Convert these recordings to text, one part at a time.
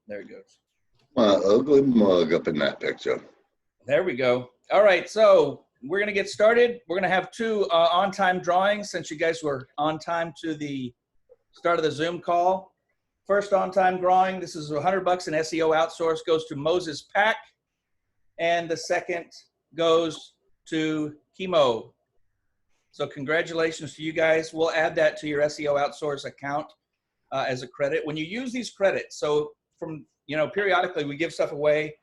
There it goes. Ugly mug up in that picture. There we go. All right, so we're going to get started. We're going to have two on-time drawings since you guys were on time to the start of the Zoom call. First on-time drawing, this is $100 in SEO outsource, goes to Moses Pack. And the second goes to Chemo. So congratulations to you guys. We'll add that to your SEO outsource account as a credit. When you use these credits, so from, periodically we give stuff away,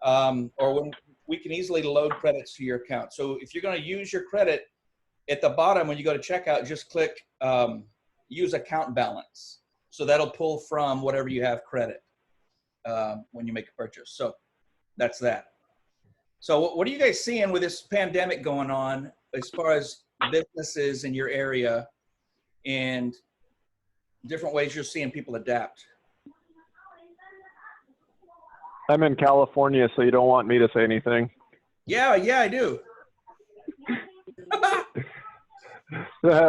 or when we can easily load credits to your account. So if you're going to use your credit, at the bottom when you go to checkout, just click use account balance. So that'll pull from whatever you have credit when you make a purchase. So that's that. So what are you guys seeing with this pandemic going on as far as businesses in your area and different ways you're seeing people adapt? I'm in California, so you don't want me to say anything. Yeah, I do.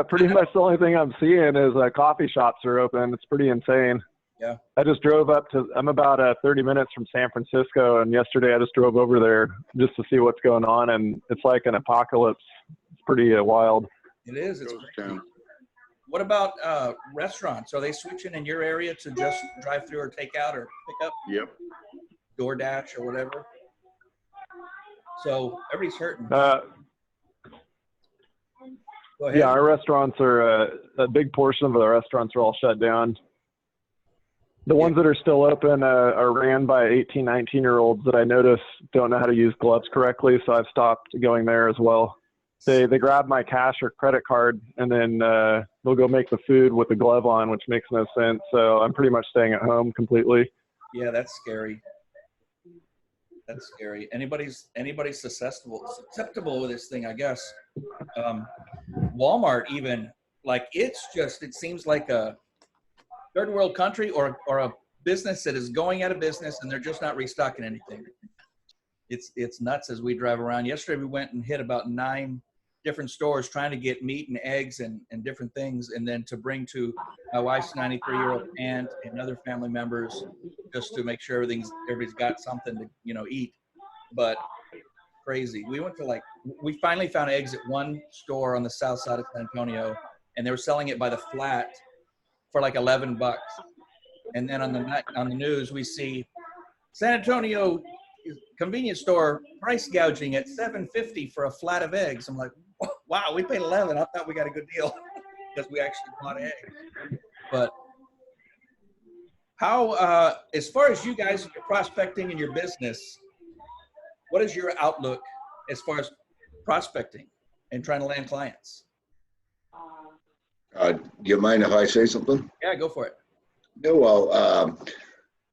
Pretty much the only thing I'm seeing is coffee shops are open. It's pretty insane. Yeah. I just drove I'm about 30 minutes from San Francisco, and yesterday I just drove over there just to see what's going on, and it's like an apocalypse. It's pretty wild. It is. It's crazy. What about restaurants? Are they switching in your area to just drive through or take out or pick up? Yep. DoorDash or whatever. So everybody's hurting. Go ahead. Yeah, our restaurants are a big portion of the restaurants are all shut down. The ones that are still open are ran by 18, 19-year-olds that I notice don't know how to use gloves correctly, so I've stopped going there as well. They grab my cash or credit card, and then they'll go make the food with the glove on, which makes no sense. So I'm pretty much staying at home completely. Yeah, that's scary. That's scary. Anybody's susceptible with this thing, I guess. Walmart even, like it seems like a third world country or a business that is going out of business and they're just not restocking anything. It's nuts as we drive around. Yesterday we went and hit about 9 different stores trying to get meat and eggs and different things, and then to bring to my wife's 93-year-old aunt and other family members just to make sure everybody's got something to eat. But crazy. We finally found eggs at one store on the south side of San Antonio, and they were selling it by the flat for like $11. And then on the news we see San Antonio convenience store price gouging at $7.50 for a flat of eggs. I'm like, wow, we paid $11. I thought we got a good deal because we actually bought eggs. But how, as far as you guys are prospecting in your business, what is your outlook as far as prospecting and trying to land clients? Do you mind if I say something? Yeah, go for it. Yeah, well,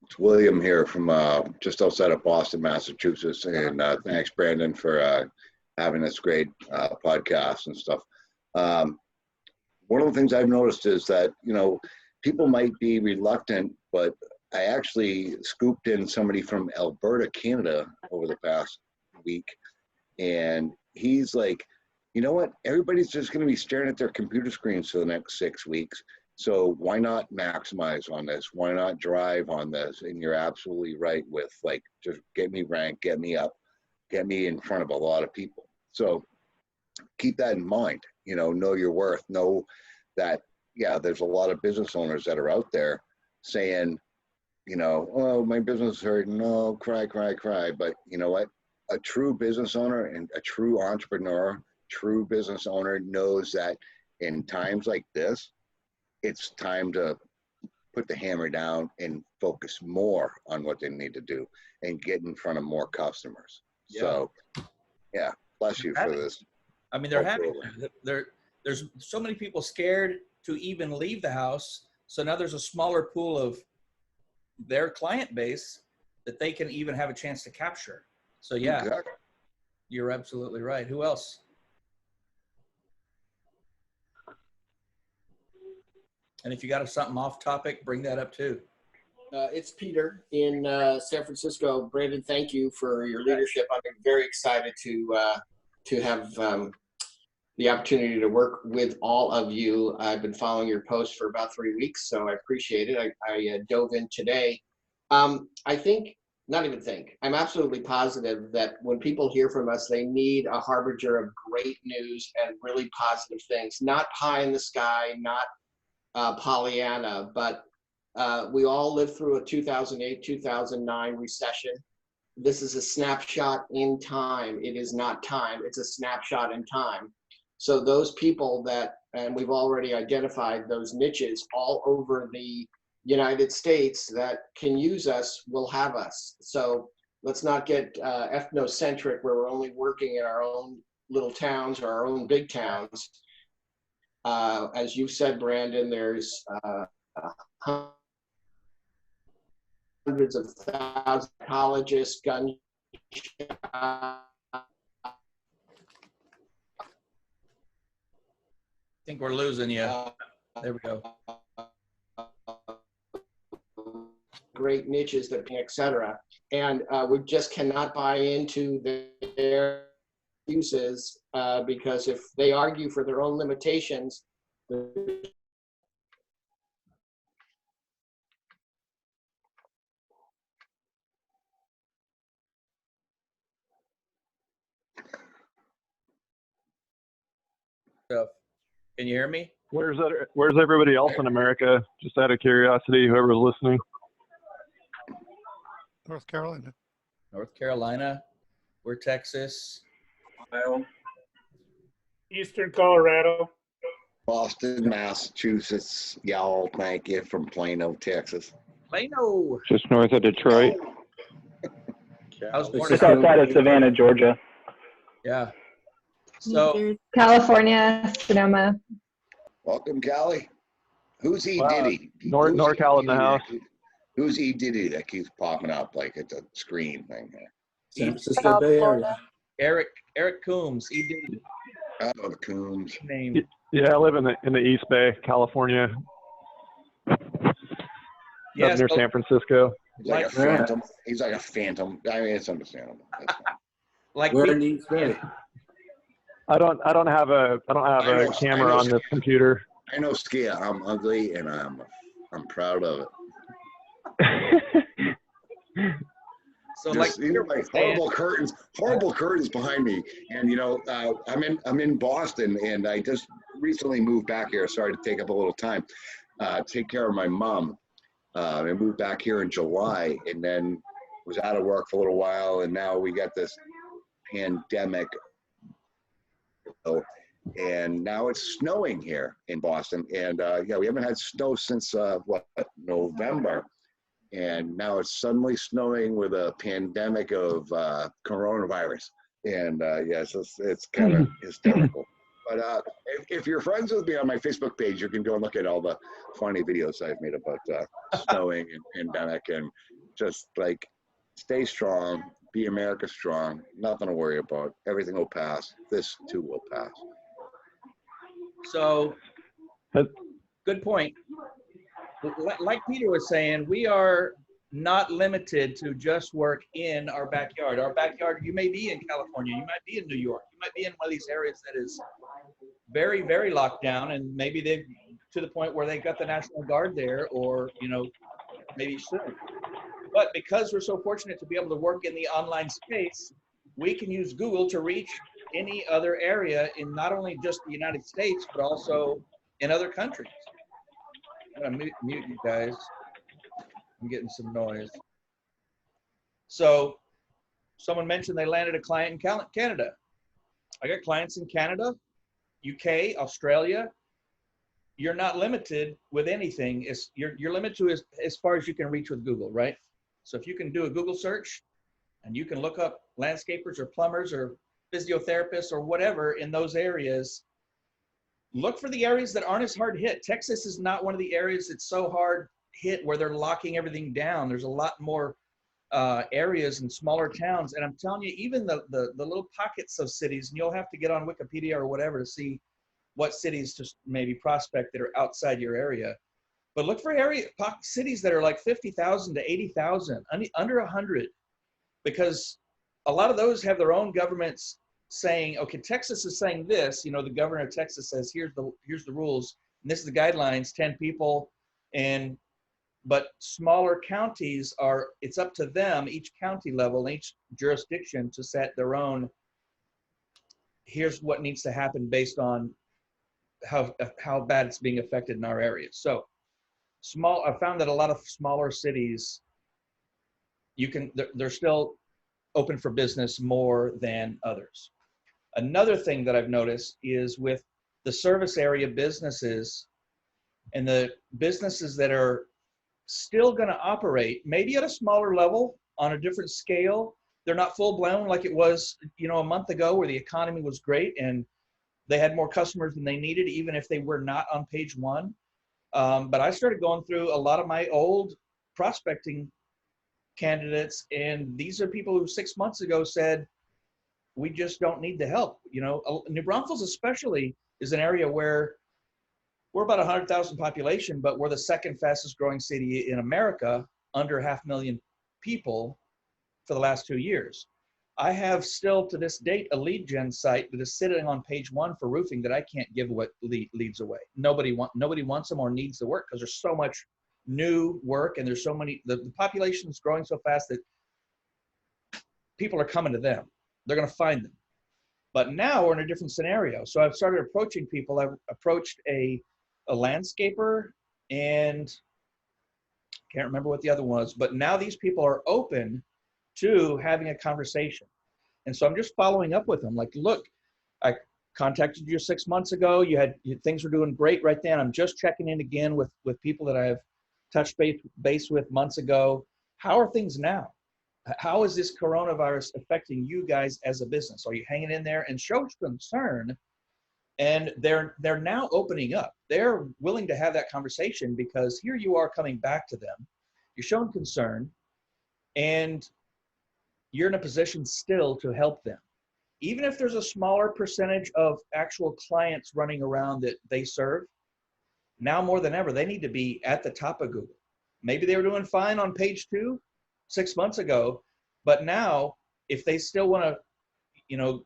it's William here from just outside of Boston, Massachusetts, and thanks, Brandon, for having this great podcast and stuff. One of the things I've noticed is that, people might be reluctant, but I actually scooped in somebody from Alberta, Canada over the past week, and he's like, you know what, everybody's just going to be staring at their computer screens for the next 6 weeks. So why not maximize on this? Why not drive on this? And you're absolutely right with just get me ranked, get me up, get me in front of a lot of people. So keep that in mind, know your worth, know that, yeah, there's a lot of business owners that are out there saying, oh, my business is hurting, no, cry. But you know what? A true business owner and a true entrepreneur, true business owner knows that in times like this, it's time to put the hammer down and focus more on what they need to do and get in front of more customers. Yeah. So, yeah, bless you for this. I mean, they're happy. There's so many people scared to even leave the house. So now there's a smaller pool of their client base that they can even have a chance to capture. So yeah, exactly. You're absolutely right. Who else? And if you got something off topic, bring that up too. It's Peter in San Francisco. Brandon, thank you for your leadership. I'm very excited to have the opportunity to work with all of you. I've been following your posts for about 3 weeks, so I appreciate it. I dove in today I think, not even think, I'm absolutely positive that when people hear from us, they need a harbinger of great news and really positive things, not pie in the sky, not Pollyanna, but we all lived through a 2008, 2009 recession. This is a snapshot in time. It is not time, it's a snapshot in time. So those people that, and we've already identified those niches all over the United States that can use us will have us. So let's not get ethnocentric where we're only working in our own little towns or our own big towns. As you said, Brandon, there's hundreds of thousands of colleges, gun shops. I think we're losing you. There we go. Great niches that, etc. And we just cannot buy into their uses because if they argue for their own limitations, Stuff. Can you hear me? Where's everybody else in America? Just out of curiosity, whoever's listening. North Carolina. North Carolina. We're Texas. Ohio. Eastern Colorado. Boston, Massachusetts. Y'all, thank you, from Plano, Texas. Plano. Just north of Detroit. How's the Just outside of Savannah, Georgia. Yeah. So California, Sonoma. Welcome, Callie. Who's E. Wow. Diddy? NorCal in the house. Who's E. Diddy that keeps popping up like it's a screen thing here? San Francisco Bay Area. Eric Coombs. He did Oh, the Coombs. name. Yeah, I live in the East Bay, California. Yeah, Up near so- San Francisco. He's like a Yeah. phantom. He's like a phantom. I mean, it's understandable. That's fine. Like Where we- in the East Bay? I don't have a I camera know. on this computer. I know, Skia. I'm ugly, and I'm proud of it. so like Just, you know, like horrible curtains behind me. And you know, I'm in Boston, and I just recently moved back here. Sorry to take up a little time. Take care of my mom. I moved back here in July, and then was out of work for a little while, and now we got this pandemic. And now it's snowing here in Boston, and yeah, we haven't had snow since November, and now it's suddenly snowing with a pandemic of coronavirus, and yes, it's kind of hysterical. But if you're friends with me on my Facebook page, you can go and look at all the funny videos I've made about snowing and pandemic, and just like stay strong, be America strong, nothing to worry about, everything will pass, this too will pass. So, good point. Like Peter was saying, we are not limited to just work in our backyard. Our backyard, you may be in California, you might be in New York, you might be in one of these areas that is very, very locked down, and maybe they've to the point where they got the National Guard there, or you know, maybe soon. But because we're so fortunate to be able to work in the online space, we can use Google to reach any other area in not only just the United States, but also in other countries. I'm gonna mute you guys. I'm getting some noise. So someone mentioned they landed a client in Canada. I got clients in Canada, UK, Australia. You're not limited with anything. You're limited to as far as you can reach with Google, right? So if you can do a Google search and you can look up landscapers or plumbers or physiotherapists or whatever in those areas, look for the areas that aren't as hard hit. Texas is not one of the areas that's so hard hit where they're locking everything down. There's a lot more areas and smaller towns. And I'm telling you, even the little pockets of cities, and you'll have to get on Wikipedia or whatever to see what cities to maybe prospect that are outside your area. But look for cities that are like 50,000 to 80,000, under 100, because a lot of those have their own governments saying, okay, Texas is saying this, you know, the governor of Texas says, here's the rules, and this is the guidelines, 10 people, and but smaller counties it's up to them, each county level, each jurisdiction, to set their own, here's what needs to happen based on how bad it's being affected in our area. So I found that a lot of smaller cities, they're still open for business more than others. Another thing that I've noticed is with the service area businesses and the businesses that are still going to operate maybe at a smaller level on a different scale. They're not full blown like it was, a month ago, where the economy was great and they had more customers than they needed, even if they were not on page one. But I started going through a lot of my old prospecting candidates, and these are people who 6 months ago said, we just don't need the help. New Braunfels especially is an area where we're about 100,000 population, but we're the second fastest growing city in America, under 500,000 people for the last 2 years. I have still to this date a lead gen site that is sitting on page one for roofing that I can't give leads away. Nobody wants them or needs the work because there's so much new work and there's so many, the population is growing so fast that people are coming to them. They're going to find them. But now we're in a different scenario. So I've started approaching people. I've approached a landscaper, and can't remember what the other one was, but now these people are open to having a conversation. And so I'm just following up with them. Like, look, I contacted you 6 months ago. Things were doing great right then. I'm just checking in again with people that I've touched base with months ago. How are things now? How is this coronavirus affecting you guys as a business? Are you hanging in there? And show concern. And they're now opening up. They're willing to have that conversation because here you are coming back to them. You're showing concern, and you're in a position still to help them. Even if there's a smaller percentage of actual clients running around that they serve, now more than ever, they need to be at the top of Google. Maybe they were doing fine on page 2 6 months ago, but now if they still want to,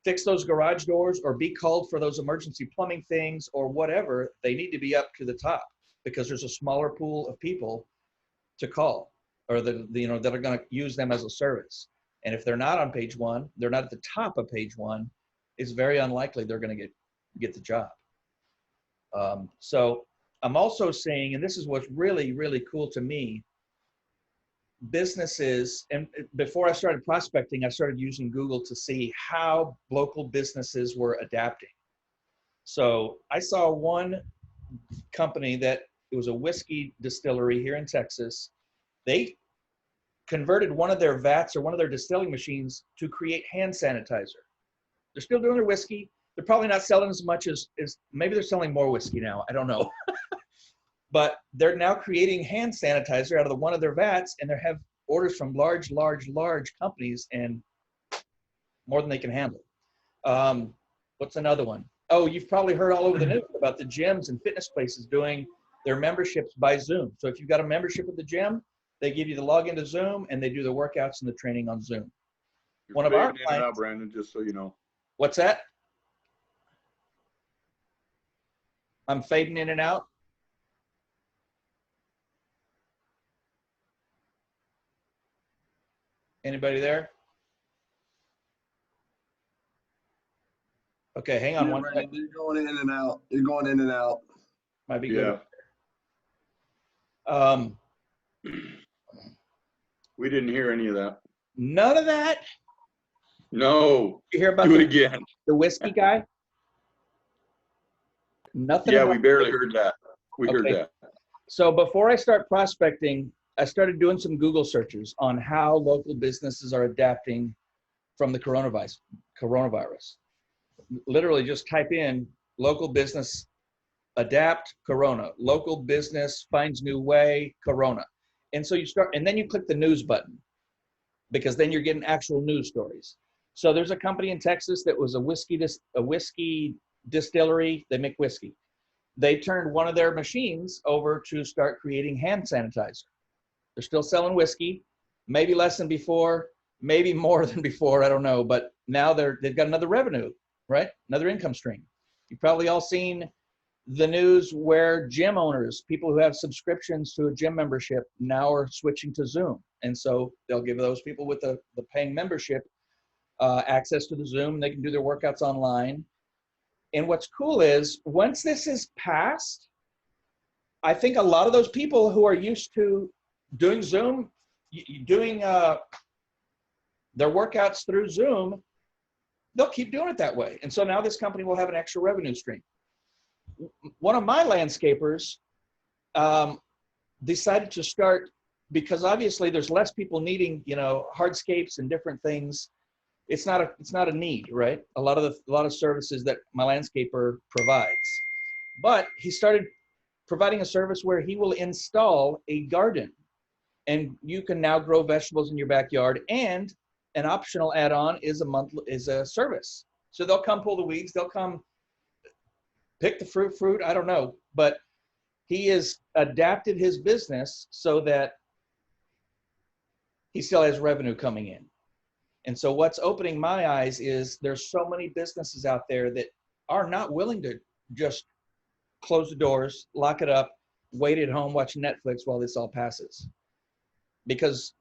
fix those garage doors or be called for those emergency plumbing things or whatever, they need to be up to the top because there's a smaller pool of people to call, or that are going to use them as a service. And if they're not on page one, they're not at the top of page one, it's very unlikely they're going to get the job. So I'm also seeing, and this is what's really, really cool to me, businesses, and before I started prospecting, I started using Google to see how local businesses were adapting. So I saw one company that it was a whiskey distillery here in Texas. They converted one of their vats or one of their distilling machines to create hand sanitizer. They're still doing their whiskey. They're probably not selling as much as maybe they're selling more whiskey now. I don't know. But they're now creating hand sanitizer out of one of their vats, and they have orders from large companies, and more than they can handle. What's another one? Oh, you've probably heard all over the news about the gyms and fitness places doing their memberships by Zoom. So if you've got a membership at the gym, they give you the login to Zoom, and they do the workouts and the training on Zoom. You're One of our fading in and clients, out, Brandon, just so you know. what's that? I'm fading in and out. Anybody there? Okay, hang on one second. You're going in and out. You're going in and out. Might be good. We didn't hear any of that. None of that. No. You hear about Do it again. the whiskey guy? Nothing. Yeah, about we barely heard that. We heard that. So before I start prospecting, I started doing some Google searches on how local businesses are adapting from the coronavirus. Literally just type in local business adapt corona, local business finds new way corona. And so you start, and then you click the news button, because then you're getting actual news stories. So there's a company in Texas that was a whiskey distillery. They make whiskey. They turned one of their machines over to start creating hand sanitizer. They're still selling whiskey, maybe less than before, maybe more than before, I don't know. But now they've got another revenue, right? Another income stream. You've probably all seen the news where gym owners, people who have subscriptions to a gym membership, now are switching to Zoom. And so they'll give those people with the paying membership access to the Zoom. They can do their workouts online. And what's cool is once this is passed, I think a lot of those people who are used to doing Zoom, doing their workouts through Zoom, they'll keep doing it that way. And so now this company will have an extra revenue stream. One of my landscapers decided to start, because obviously there's less people needing, hardscapes and different things. It's not a need, right? A lot of services that my landscaper provides. But he started providing a service where he will install a garden, and you can now grow vegetables in your backyard. And an optional add-on is a service. So they'll come pull the weeds. They'll come pick the fruit. I don't know, but he has adapted his business so that he still has revenue coming in. And so what's opening my eyes is there's so many businesses out there that are not willing to just close the doors, lock it up, wait at home, watch Netflix while this all passes. Because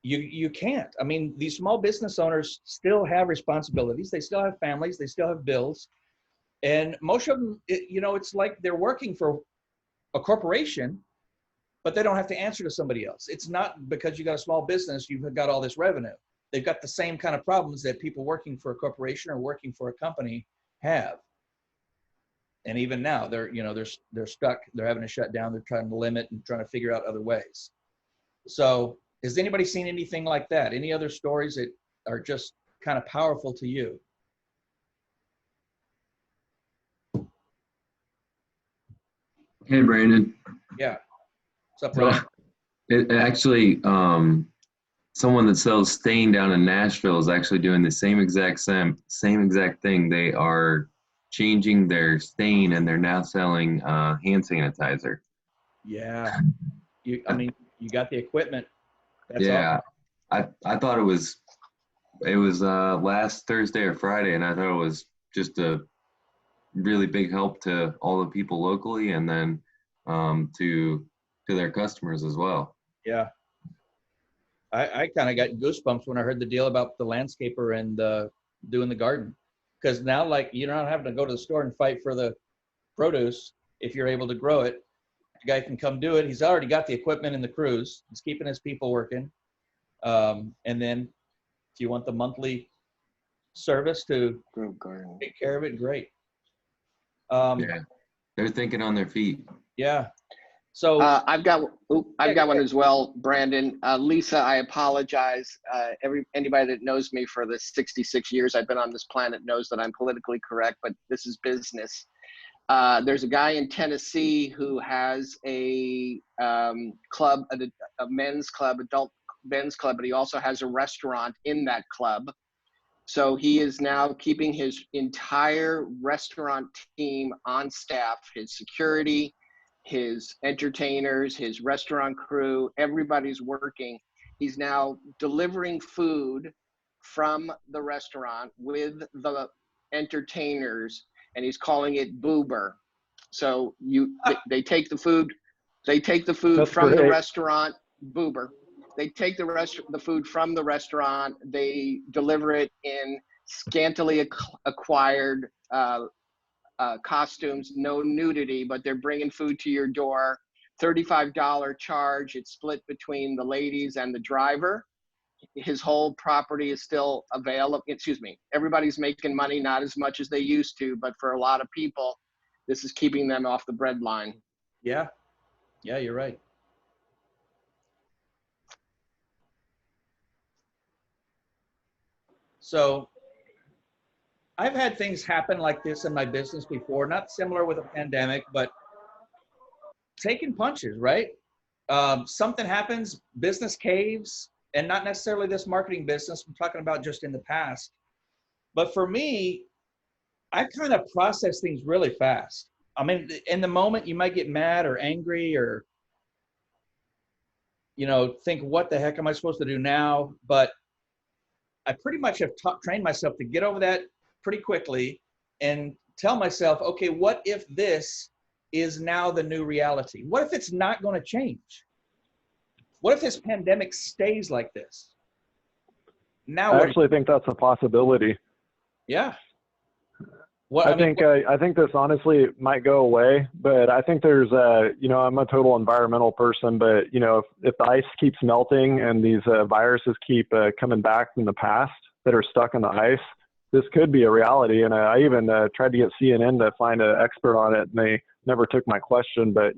you can't. I mean, these small business owners still have responsibilities. They still have families. They still have bills. And most of them, it's like they're working for a corporation, but they don't have to answer to somebody else. It's not because you got a small business, you've got all this revenue. They've got the same kind of problems that people working for a corporation or working for a company have. And even now, they're stuck. They're having to shut down. They're trying to limit and trying to figure out other ways. So has anybody seen anything like that? Any other stories that are just kind of powerful to you? Hey, Brandon. Yeah. What's up, Ryan? It actually, someone that sells stain down in Nashville is actually doing the same exact thing. They are changing their stain, and they're now selling hand sanitizer. Yeah. You got the equipment. That's yeah. awesome. I thought it was last Thursday or Friday, and I thought it was just a really big help to all the people locally, and then to their customers as well. Yeah. I kind of got goosebumps when I heard the deal about the landscaper and doing the garden, because now, like, you're not having to go to the store and fight for the produce. If you're able to grow it, the guy can come do it. He's already got the equipment and the crews. He's keeping his people working. And then if you want the monthly service to take care of it, great. Yeah, they're thinking on their feet. Yeah. So I've got one as well, Brandon. Lisa, I apologize. Anybody that knows me for the 66 years I've been on this planet knows that I'm politically correct, but this is business. There's a guy in Tennessee who has a club, a men's club, adult men's club, but he also has a restaurant in that club. So he is now keeping his entire restaurant team on staff, his security, his entertainers, his restaurant crew, everybody's working. He's now delivering food from the restaurant with the entertainers, and he's calling it Boober. So they take the food, That's from great. the restaurant, Boober. They take the food from the restaurant, they deliver it in scantily acquired costumes, no nudity, but they're bringing food to your door. $35 charge. It's split between the ladies and the driver. His whole property is still available. Everybody's making money, not as much as they used to, but for a lot of people, this is keeping them off the bread line. yeah, you're right. So I've had things happen like this in my business before, not similar with a pandemic, but taking punches, right? Something happens, business caves, and not necessarily this marketing business. I'm talking about just in the past. But for me, I kind of process things really fast. I mean, in the moment, you might get mad or angry or, think, what the heck am I supposed to do now? But I pretty much have trained myself to get over that pretty quickly and tell myself, okay, what if this is now the new reality? What if it's not going to change? What if this pandemic stays like this? Now, I actually think that's a possibility. yeah. What, I think this honestly might go away, but I think there's I'm a total environmental person, but if the ice keeps melting and these viruses keep coming back from the past that are stuck in the ice, this could be a reality. And I even tried to get CNN to find an expert on it, and they never took my question. But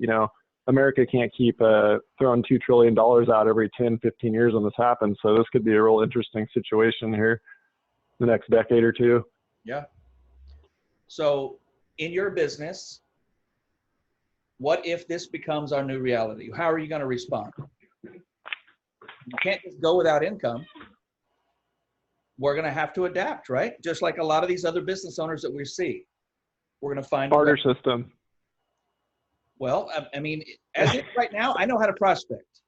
America can't keep throwing $2 trillion out every 10, 15 years when this happens. So this could be a real interesting situation here the next decade or two. Yeah. So in your business, what if this becomes our new reality? How are you going to respond? You can't just go without income. We're going to have to adapt, right? Just like a lot of these other business owners that we see. We're going to find barter system. Well, I mean, as if right now, I know how to prospect.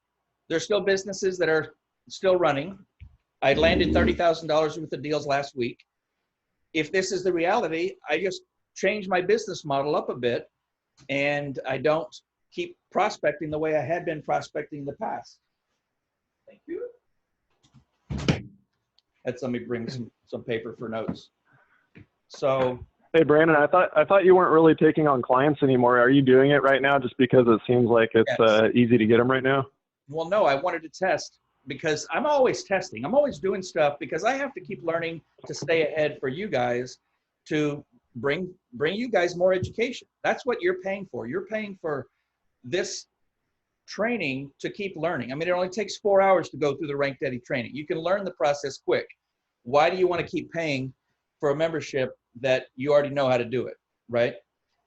There's still businesses that are still running. I landed $30,000 worth of deals last week. If this is the reality, I just change my business model up a bit, and I don't keep prospecting the way I had been prospecting in the past. Thank you. Had somebody bring some paper for notes. So, hey Brandon, I thought you weren't really taking on clients anymore. Are you doing it right now just because it seems like it's yes. Easy to get them right now? Well, no, I wanted to test because I'm always testing. I'm always doing stuff because I have to keep learning to stay ahead for you guys, to bring you guys more education. That's what you're paying for. You're paying for this training to keep learning. I mean, it only takes 4 hours to go through the RankDaddy training. You can learn the process quick. Why do you want to keep paying for a membership that you already know how to do it, right?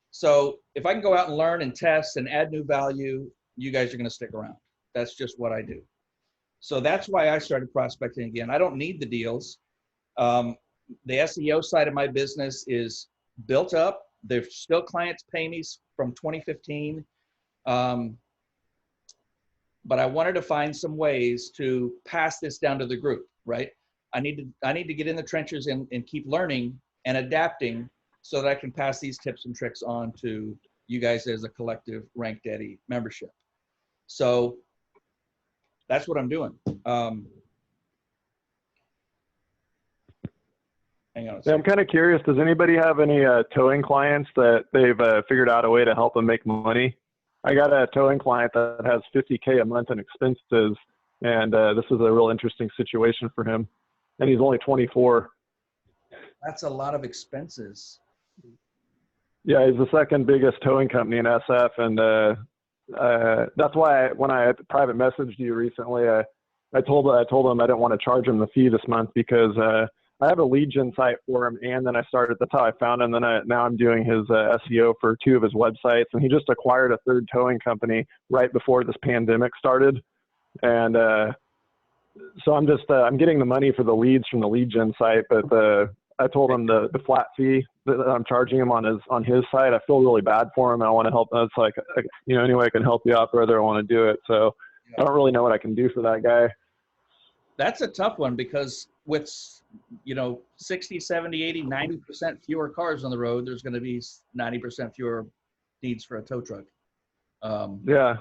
So if I can go out and learn and test and add new value, you guys are going to stick around. That's just what I do. So that's why I started prospecting again. I don't need the deals. The SEO side of my business is built up. There's still clients pay me from 2015. But I wanted to find some ways to pass this down to the group, right? I need to get in the trenches and keep learning and adapting so that I can pass these tips and tricks on to you guys as a collective RankDaddy membership. So that's what I'm doing. Hang on a second. Yeah, I'm kind of curious. Does anybody have any towing clients that they've figured out a way to help them make money? I got a towing client that has $50K a month in expenses, and this is a real interesting situation for him. And he's only 24. That's a lot of expenses. Yeah, he's the second biggest towing company in SF, and that's why when I private messaged you recently, I told him I didn't want to charge him the fee this month because I have a lead gen site for him, and then that's how I found him. And then now I'm doing his SEO for 2 of his websites, and he just acquired a 3rd towing company right before this pandemic started. And so I'm getting the money for the leads from the lead gen site, but I told him the flat fee that I'm charging him on his site. I feel really bad for him. I want to help. It's like, any way I can help you out, brother, I want to do it. So I don't really know what I can do for that guy. That's a tough one because with 60, 70, 80, 90% fewer cars on the road, there's going to be 90% fewer needs for a tow truck. Yeah.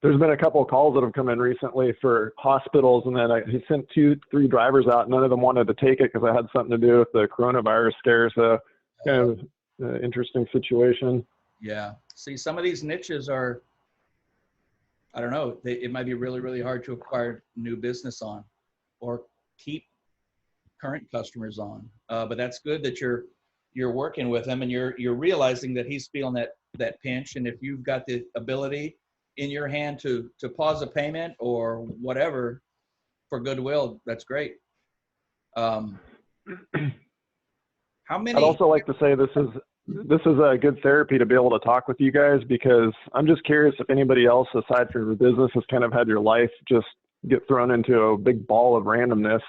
There's been a couple of calls that have come in recently for hospitals, and then he sent 2-3 drivers out. None of them wanted to take it because I had something to do with the coronavirus scare. So kind of an interesting situation. Yeah. See, some of these niches are, I don't know, it might be really, really hard to acquire new business on or keep current customers on. But that's good that you're working with him and you're realizing that he's feeling that pinch. And if you've got the ability in your hand to pause a payment or whatever for goodwill, that's great. How many? I'd also like to say this is a good therapy to be able to talk with you guys, because I'm just curious if anybody else aside from your business has kind of had your life just get thrown into a big ball of randomness.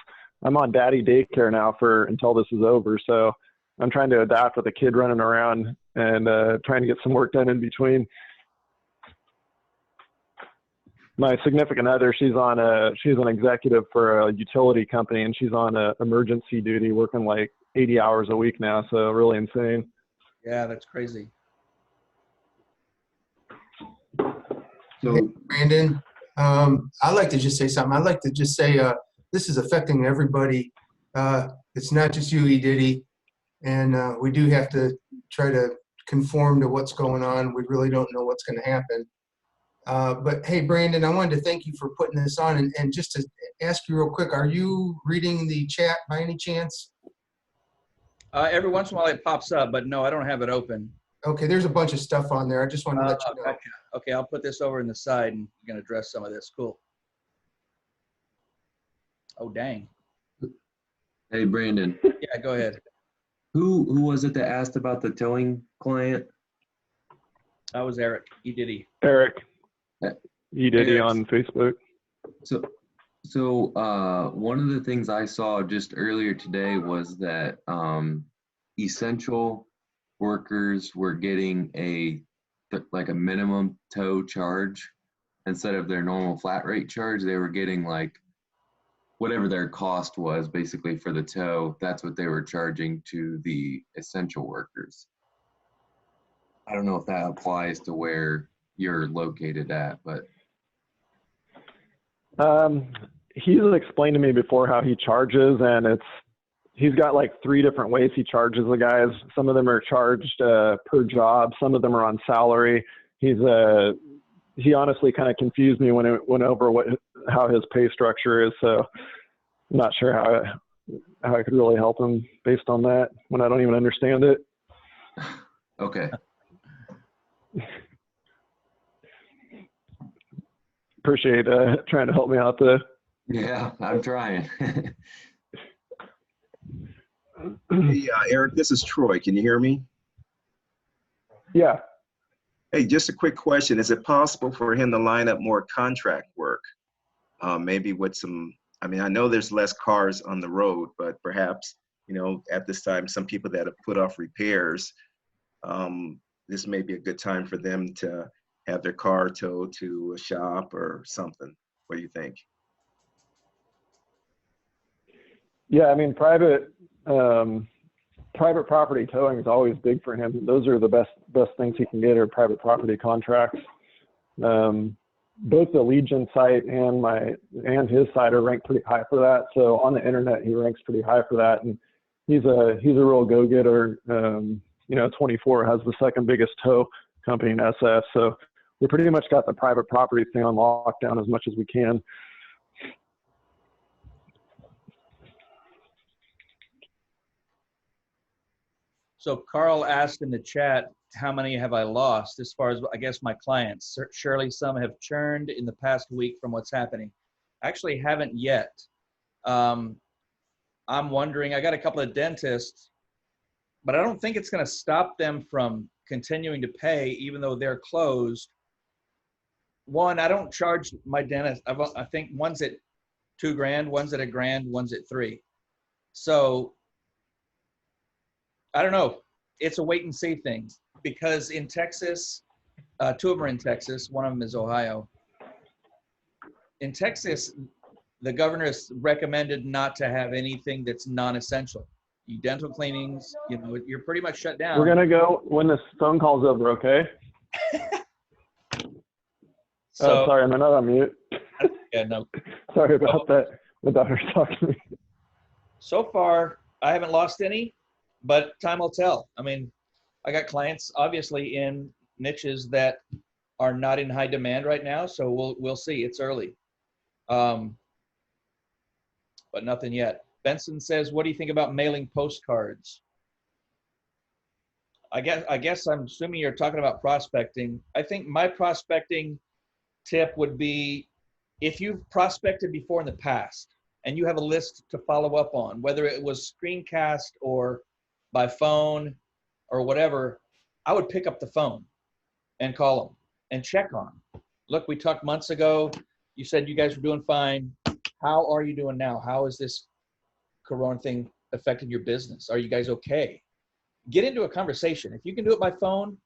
I'm on daddy daycare now until this is over. So I'm trying to adapt with a kid running around and trying to get some work done in between. My significant other, she's an executive for a utility company, and she's on emergency duty working like 80 hours a week now. So really insane. Yeah, that's crazy. So Brandon, I'd like to just say something. I'd like to just say this is affecting everybody. It's not just you, E. Diddy, and we do have to try to conform to what's going on. We really don't know what's going to happen. But hey, Brandon, I wanted to thank you for putting this on, and just to ask you real quick, are you reading the chat by any chance? Every once in a while it pops up, but no, I don't have it open. Okay, there's a bunch of stuff on there. I just wanted to let you know. Gotcha. Okay, I'll put this over in the side and you can address some of this. Cool. Oh, dang. hey, Brandon, Yeah, go ahead. who was it that asked about the towing client? That was Eric. E. Diddy. Eric. Uh, E. Diddy Eric. on Facebook. So one of the things I saw just earlier today was that essential workers were getting like a minimum tow charge instead of their normal flat rate charge. They were getting like whatever their cost was basically for the tow. That's what they were charging to the essential workers. I don't know if that applies to where you're located at, but He's explained to me before how he charges, and he's got like 3 different ways he charges the guys. Some of them are charged per job. Some of them are on salary. He honestly kind of confused me when it went over how his pay structure is. So I'm not sure how I could really help him based on that when I don't even understand it. okay. Appreciate trying to help me out there. Yeah, I'm trying. Hey, Eric, this is Troy. Can you hear me? Yeah. Hey, just a quick question. Is it possible for him to line up more contract work? Maybe with some, I mean, I know there's less cars on the road, but perhaps, you know, at this time, some people that have put off repairs, this may be a good time for them to have their car towed to a shop or something. What do you think? Yeah, I mean, private property towing is always big for him. Those are the best things he can get are private property contracts. Both the Legion site and his site are ranked pretty high for that. So on the internet, he ranks pretty high for that, and he's a real go-getter. 24 has the second biggest tow company in SF, so we pretty much got the private property thing on lockdown as much as we can. So Carl asked in the chat, how many have I lost as far as, I guess, my clients? Surely some have churned in the past week from what's happening. Actually haven't yet. I'm wondering, I got a couple of dentists, but I don't think it's going to stop them from continuing to pay even though they're closed. One, I don't charge my dentist. I think one's at $2,000, one's at $1,000, one's at $3,000. So I don't know. It's a wait and see thing because in Texas, 2 of them are in Texas. One of them is Ohio. In Texas, the governor has recommended not to have anything that's non-essential. Dental cleanings, you're pretty much shut down. We're going to go when this phone call's over, okay? So, sorry, am I not on mute? Yeah, no. Sorry about that. My daughter's talking to me. So far, I haven't lost any, but time will tell. I mean, I got clients obviously in niches that are not in high demand right now, so we'll see. It's early, but nothing yet. Benson says, "What do you think about mailing postcards?" I guess I'm assuming you're talking about prospecting. I think my prospecting tip would be if you've prospected before in the past and you have a list to follow up on, whether it was screencast or by phone or whatever, I would pick up the phone and call them and check on them. Look, we talked months ago. You said you guys were doing fine. How are you doing now? How is this Corona thing affecting your business? Are you guys okay? Get into a conversation. If you can do it by phone,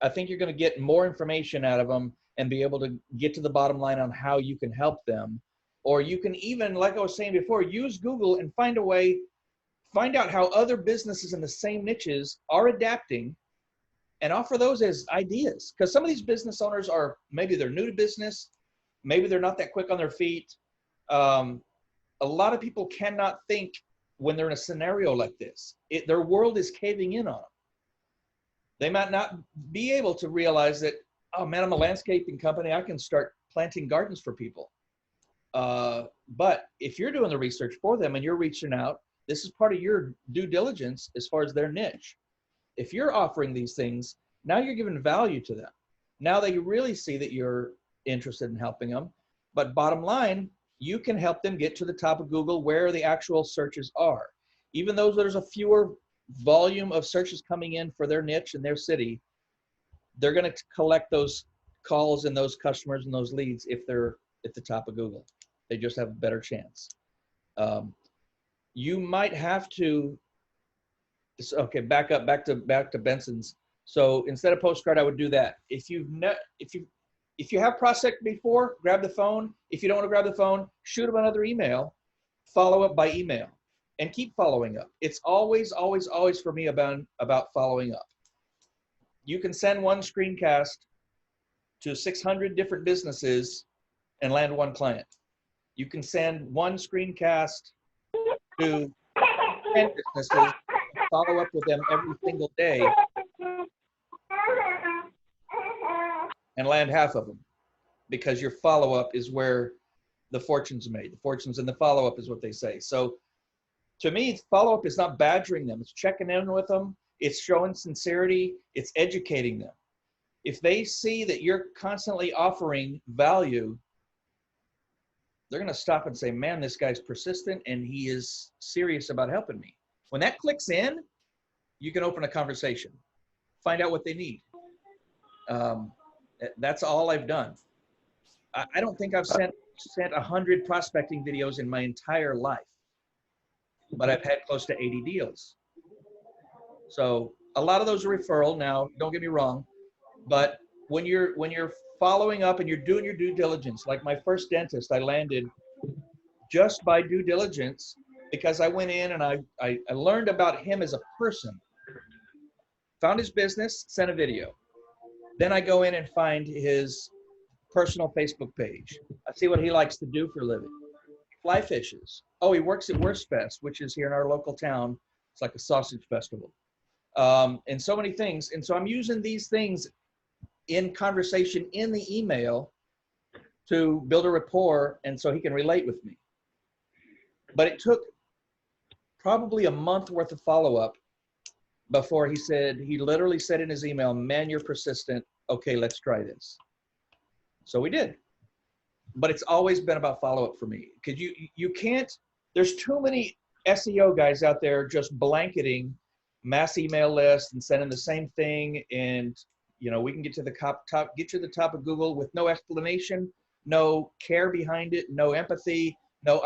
I think you're going to get more information out of them and be able to get to the bottom line on how you can help them. Or you can even, like I was saying before, use Google and find a way find out how other businesses in the same niches are adapting and offer those as ideas. Because some of these business owners are, maybe they're new to business, maybe they're not that quick on their feet. A lot of people cannot think when they're in a scenario like this. Their world is caving in on them. They might not be able to realize that, oh man, I'm a landscaping company, I can start planting gardens for people. But if you're doing the research for them and you're reaching out, this is part of your due diligence as far as their niche. If you're offering these things, now you're giving value to them. Now they really see that you're interested in helping them. But bottom line, you can help them get to the top of Google where the actual searches are. Even though there's a fewer volume of searches coming in for their niche and their city, they're going to collect those calls and those customers and those leads if they're at the top of Google. They just have a better chance. You might have to, okay, back to Benson's. So instead of postcard, I would do that. If you have prospect before, grab the phone. If you don't want to grab the phone, shoot them another email, follow up by email, and keep following up. It's always, always, always for me about following up. You can send one screencast to 600 different businesses and land one client. You can send one screencast to 10 businesses, follow up with them every single day, and land half of them, because your follow-up is where the fortune's made. The fortune's in the follow-up is what they say. So to me, follow-up is not badgering them. It's checking in with them. It's showing sincerity. It's educating them. If they see that you're constantly offering value, they're going to stop and say, man, this guy's persistent and he is serious about helping me. When that clicks in, you can open a conversation, find out what they need. That's all I've done. I don't think I've sent 100 prospecting videos in my entire life, but I've had close to 80 deals. So a lot of those are referral. Now, don't get me wrong, but when you're following up and you're doing your due diligence, like my first dentist, I landed just by due diligence because I went in and I learned about him as a person, found his business, sent a video. Then I go in and find his personal Facebook page. I see what he likes to do for a living. Fly fishes. Oh, he works at Wurstfest, which is here in our local town. It's like a sausage festival. And so many things. And so I'm using these things in conversation in the email to build a rapport and so he can relate with me. But it took probably a month worth of follow-up before he literally said in his email, man, you're persistent. Okay, let's try this. So we did. But it's always been about follow-up for me, because you can't, there's too many SEO guys out there just blanketing mass email lists and sending the same thing. And, you know, we can get to the get to the top of Google with no explanation, no care behind it, no empathy. No,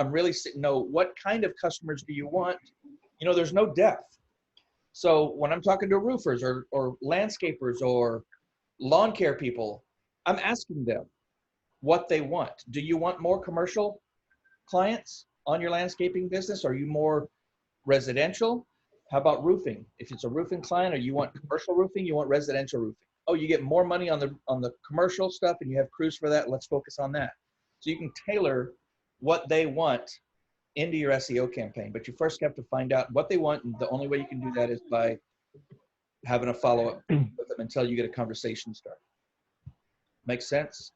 what kind of customers do you want? You know, there's no depth. So when I'm talking to roofers or landscapers or lawn care people, I'm asking them what they want. Do you want more commercial clients on your landscaping business? Are you more residential? How about roofing? If it's a roofing client, or you want commercial roofing, you want residential roofing. Oh, you get more money on the commercial stuff and you have crews for that. Let's focus on that. So you can tailor what they want into your SEO campaign, but you first have to find out what they want, and the only way you can do that is by having a follow-up with them until you get a conversation started. Make sense?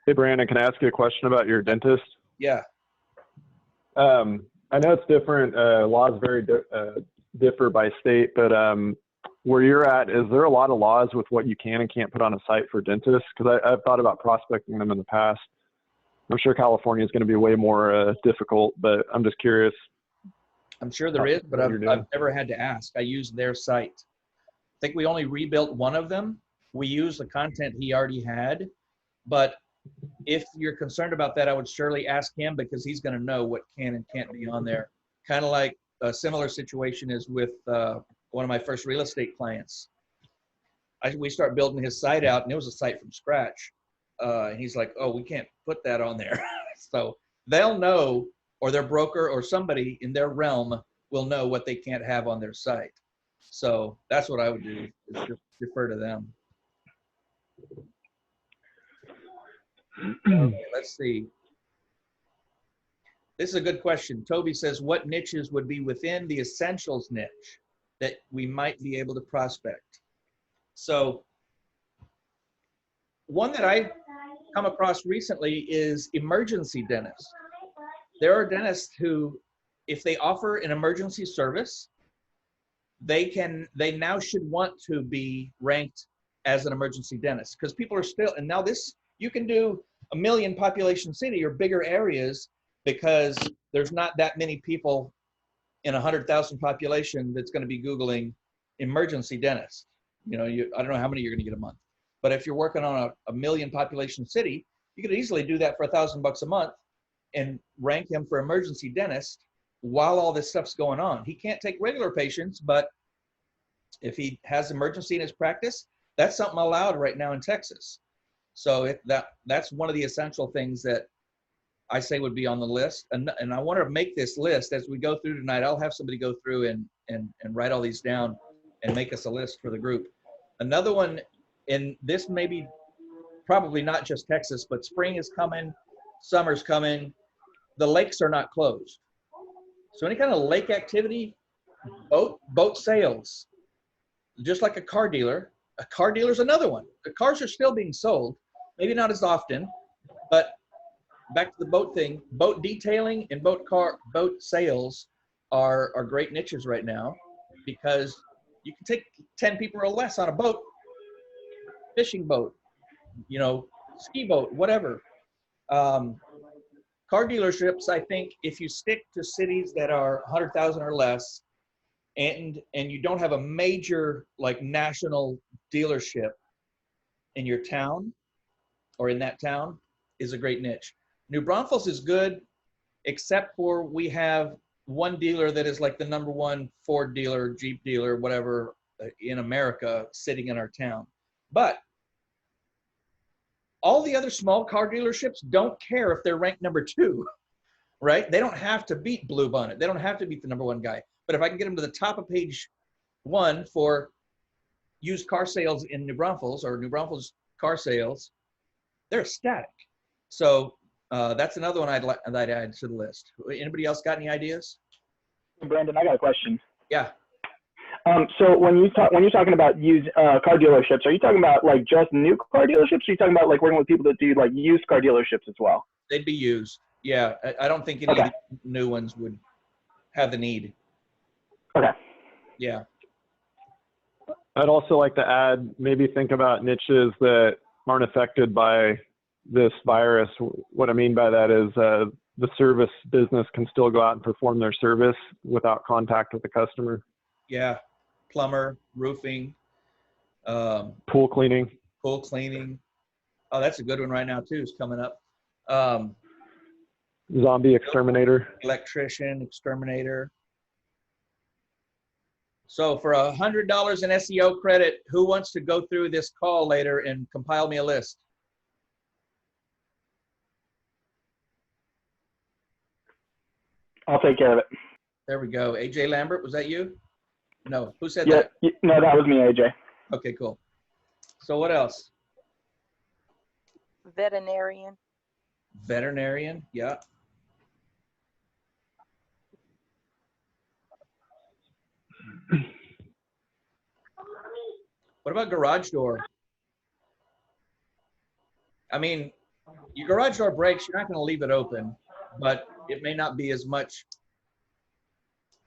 Hey, Brandon, can I ask you a question about your dentist? Yeah. I know it's different. Laws differ by state, but where you're at, is there a lot of laws with what you can and can't put on a site for dentists? Because I've thought about prospecting them in the past. I'm sure California is going to be way more difficult, but I'm just curious. I'm sure there is, but I've never had to ask. I used their site. I think we only rebuilt one of them. We used the content he already had, but if you're concerned about that, I would surely ask him, because he's going to know what can and can't be on there. Kind of like a similar situation is with one of my first real estate clients. We start building his site out, and it was a site from scratch. And he's like, oh, we can't put that on there. So they'll know or their broker or somebody in their realm will know what they can't have on their site. So that's what I would do, is just defer to them. Okay, let's see. This is a good question. Toby says, what niches would be within the essentials niche that we might be able to prospect? So one that I come across recently is emergency dentists. There are dentists who, if they offer an emergency service, they now should want to be ranked as an emergency dentist, because people are still, and now this, you can do a 1 million population city or bigger areas, because there's not that many people in 100,000 population that's going to be Googling emergency dentist. You know, I don't know how many you're going to get a month, but if you're working on a 1 million population city, you could easily do that for $1,000 a month and rank him for emergency dentist while all this stuff's going on. He can't take regular patients, but if he has emergency in his practice, that's something allowed right now in Texas. So that's one of the essential things that I say would be on the list. And I want to make this list as we go through tonight. I'll have somebody go through and write all these down and make us a list for the group. Another one, and this may be probably not just Texas, but spring is coming, summer's coming, the lakes are not closed. So any kind of lake activity, boat sales, just like a car dealer is another one. The cars are still being sold, maybe not as often, but back to the boat thing, boat detailing and boat sales are great niches right now, because you can take 10 people or less on a boat, fishing boat, you know, ski boat, whatever. Car dealerships, I think if you stick to cities that are 100,000 or less, and you don't have a major like national dealership in your town or in that town, is a great niche. New Braunfels is good, except for we have one dealer that is like the #1 Ford dealer, Jeep dealer, whatever, in America sitting in our town. But all the other small car dealerships don't care if they're ranked #2, right? They don't have to beat Blue Bonnet. They don't have to beat the #1 guy. But if I can get them to the top of page 1 for used car sales in New Braunfels, or New Braunfels car sales, they're ecstatic. So that's another one I'd add to the list. Anybody else got any ideas? Brandon, I got a question. Yeah. So when you're talking about used car dealerships, are you talking about like just new car dealerships? Or are you talking about like working with people that do like used car dealerships as well? They'd be used. Yeah, I don't think any of the new ones would have the need. Okay. Yeah. I'd also like to add, maybe think about niches that aren't affected by this virus. What I mean by that is the service business can still go out and perform their service without contact with the customer. Yeah. Plumber, roofing, pool cleaning. Pool cleaning. Oh, that's a good one right now too. Is coming up. Zombie exterminator. Electrician, exterminator. So for $100 in SEO credit, who wants to go through this call later and compile me a list? I'll take care of it. There we go. AJ Lambert, was that you? No, who said that? No, that was me, AJ. Okay, cool. So what else? Veterinarian. Veterinarian, yeah. What about garage door? I mean, your garage door breaks, you're not going to leave it open, but it may not be as much.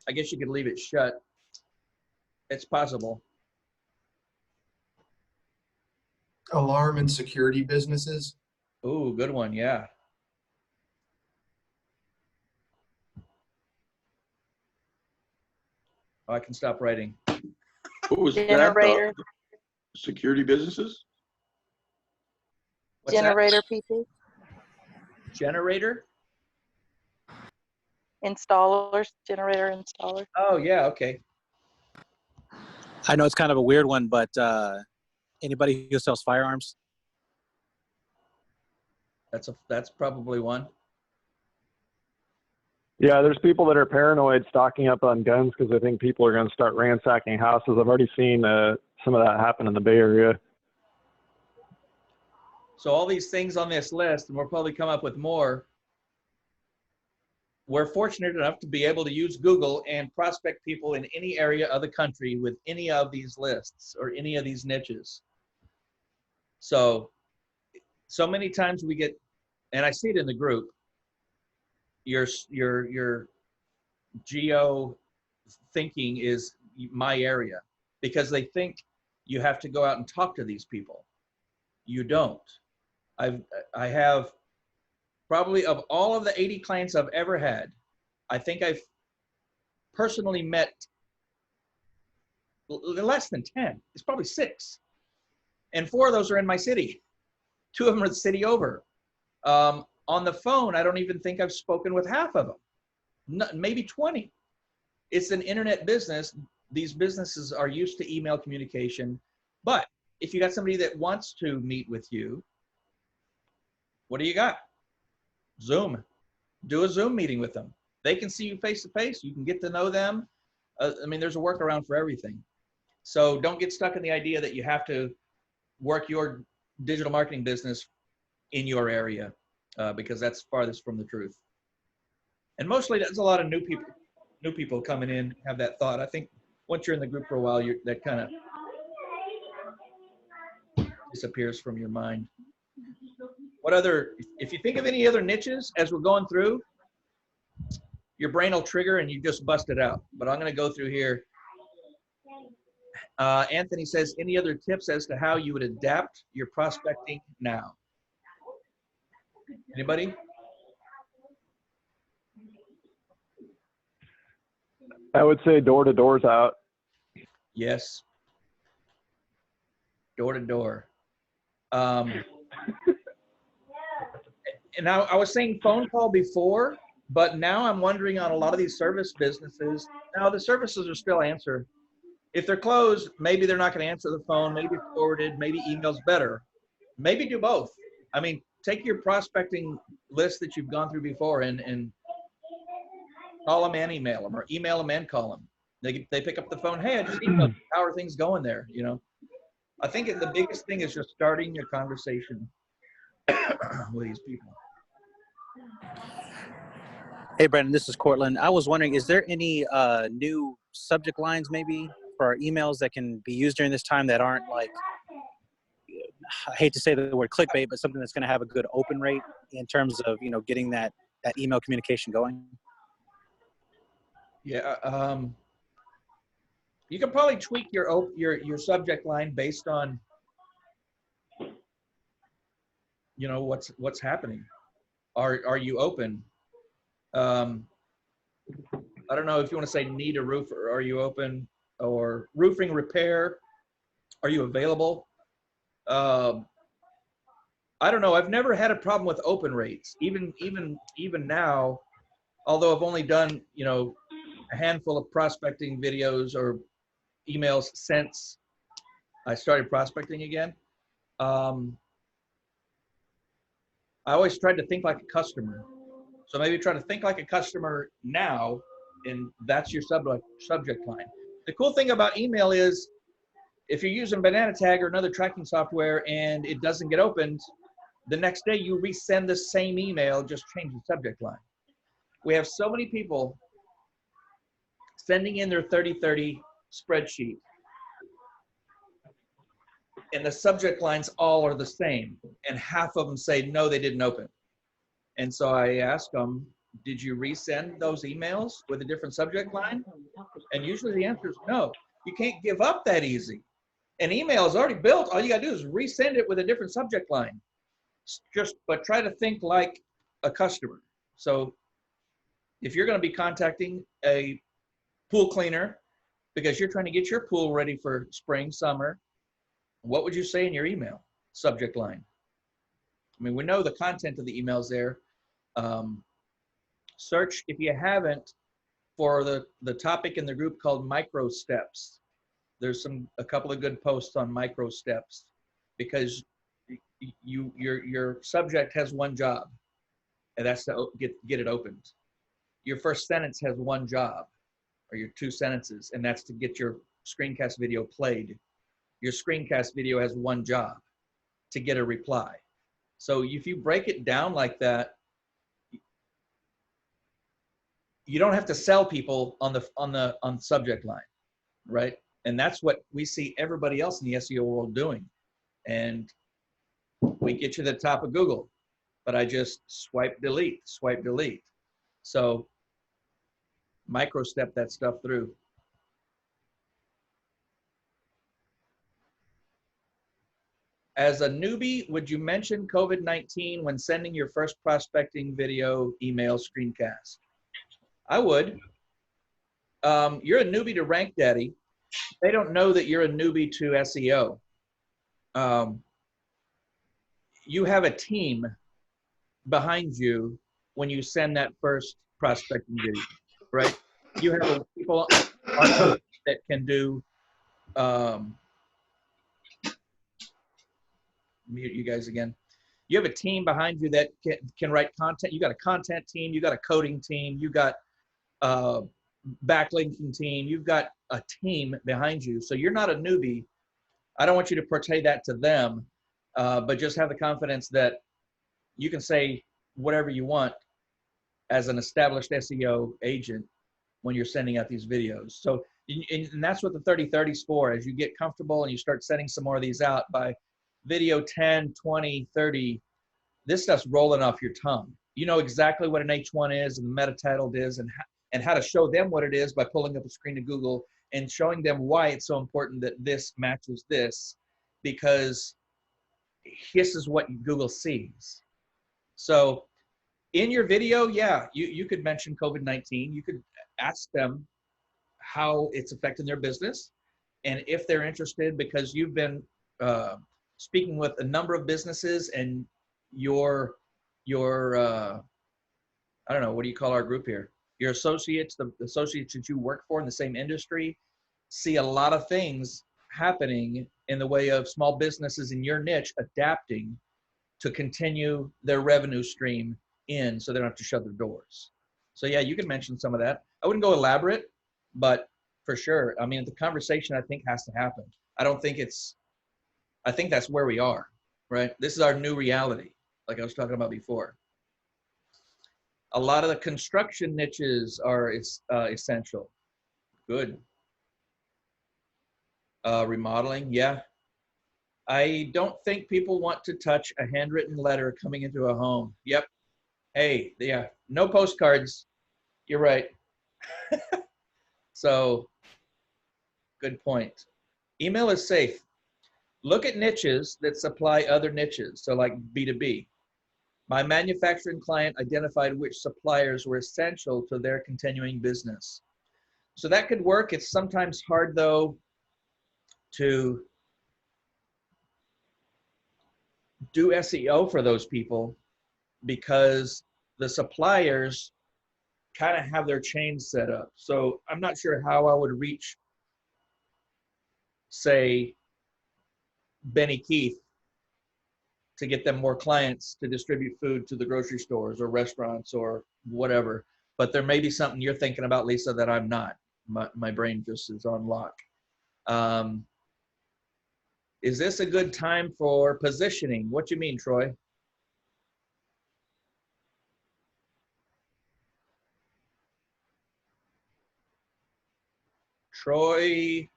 I guess you could leave it shut. It's possible. Alarm and security businesses. Ooh, good one, yeah. Oh, I can stop writing. What was Generator. that? Security businesses? What's Generator that? people. Generator? Installers. Generator installers. Oh, yeah, okay. I know it's kind of a weird one, but anybody who sells firearms? That's probably one. Yeah, there's people that are paranoid stocking up on guns because they think people are going to start ransacking houses. I've already seen some of that happen in the Bay Area. So all these things on this list, and we'll probably come up with more. We're fortunate enough to be able to use Google and prospect people in any area of the country with any of these lists or any of these niches. So many times we get, and I see it in the group, your geo thinking is my area because they think you have to go out and talk to these people. You don't. I have probably, of all of the 80 clients I've ever had, I think I've personally met less than 10. It's probably 6. And 4 of those are in my city. 2 of them are the city over. On the phone, I don't even think I've spoken with half of them. Maybe 20. It's an internet business. These businesses are used to email communication. But if you got somebody that wants to meet with you, what do you got? Zoom. Do a Zoom meeting with them. They can see you face to face. You can get to know them. I mean, there's a workaround for everything. So don't get stuck in the idea that you have to work your digital marketing business in your area because that's farthest from the truth. And mostly there's a lot of new people coming in have that thought. I think once you're in the group for a while, that kind of disappears from your mind. What other, if you think of any other niches as we're going through, your brain will trigger and you just bust it out. But I'm going to go through here. Anthony says, any other tips as to how you would adapt your prospecting now? Anybody? I would say door to door's out. Yes. Door to door. And now I was saying phone call before, but now I'm wondering on a lot of these service businesses, now the services are still answered. If they're closed, maybe they're not going to answer the phone, maybe forwarded, maybe email's better. Maybe do both. I mean, take your prospecting list that you've gone through before and call them and email them, or email them and call them. They pick up the phone, hey, I just emailed you. How are things going there? You know, I think the biggest thing is just starting your conversation with these people. Hey, Brandon, this is Cortland. I was wondering, is there any new subject lines maybe for our emails that can be used during this time that aren't like, I hate to say the word clickbait, but something that's going to have a good open rate in terms of, you know, getting that email communication going? Yeah, you can probably tweak your subject line based on, you know, what's happening. Are you open? I don't know if you want to say need a roof, or are you open, or roofing repair, are you available? I don't know. I've never had a problem with open rates. Even now, although I've only done, you know, a handful of prospecting videos or emails since I started prospecting again. I always tried to think like a customer. So maybe try to think like a customer now, and that's your subject line. The cool thing about email is if you're using Banana Tag or another tracking software and it doesn't get opened, the next day you resend the same email, just change the subject line. We have so many people sending in their 30-30 spreadsheet, and the subject lines all are the same, and half of them say, no, they didn't open. And so I ask them, did you resend those emails with a different subject line? And usually the answer is no. You can't give up that easy. An email is already built. All you got to do is resend it with a different subject line. But try to think like a customer. So if you're going to be contacting a pool cleaner because you're trying to get your pool ready for spring, summer, what would you say in your email subject line? I mean, we know the content of the emails there. Search, if you haven't, for the topic in the group called micro steps. There's a couple of good posts on micro steps, because your subject has one job, and that's to get it opened. your first sentence has one job, or your 2 sentences, and that's to get your screencast video played. Your screencast video has one job, to get a reply. So if you break it down like that, you don't have to sell people on the subject line, right? And that's what we see everybody else in the SEO world doing. And we get you to the top of Google, but I just swipe delete. So micro step that stuff through. As a newbie, would you mention COVID-19 when sending your first prospecting video, email, screencast? I would. You're a newbie to RankDaddy. They don't know that you're a newbie to SEO. You have a team behind you when you send that first prospecting video, right? You have people that can do, mute you guys again. You have a team behind you that can write content. You got a content team, you got a coding team, you got a backlinking team, you've got a team behind you. So you're not a newbie. I don't want you to portray that to them, but just have the confidence that you can say whatever you want as an established SEO agent when you're sending out these videos. So, and that's what the 30-30 is for. As you get comfortable and you start sending some more of these out, by video 10, 20, 30, this stuff's rolling off your tongue. You know exactly what an H1 is and the meta title is, and how to show them what it is by pulling up a screen of Google and showing them why it's so important that this matches this, because this is what Google sees. So in your video, yeah, you could mention COVID-19. You could ask them how it's affecting their business, and if they're interested, because you've been speaking with a number of businesses, and your I don't know, what do you call our group here? Your associates, the associates that you work for in the same industry, see a lot of things happening in the way of small businesses in your niche adapting to continue their revenue stream in, so they don't have to shut their doors. So yeah, you can mention some of that. I wouldn't go elaborate, but for sure. I mean, the conversation, I think, has to happen. I think that's where we are, right? This is our new reality, like I was talking about before. A lot of the construction niches are essential. Good. Remodeling, yeah. I don't think people want to touch a handwritten letter coming into a home. Yep. Hey, yeah, no postcards. You're right. So, good point. Email is safe. Look at niches that supply other niches, so like B2B. My manufacturing client identified which suppliers were essential to their continuing business. So that could work. It's sometimes hard, though, to do SEO for those people, because the suppliers kind of have their chains set up. So I'm not sure how I would reach, say, Benny Keith to get them more clients to distribute food to the grocery stores or restaurants or whatever. But there may be something you're thinking about, Lisa, that I'm not. My brain just is on lock. Is this a good time for positioning? What do you mean, Troy? Troy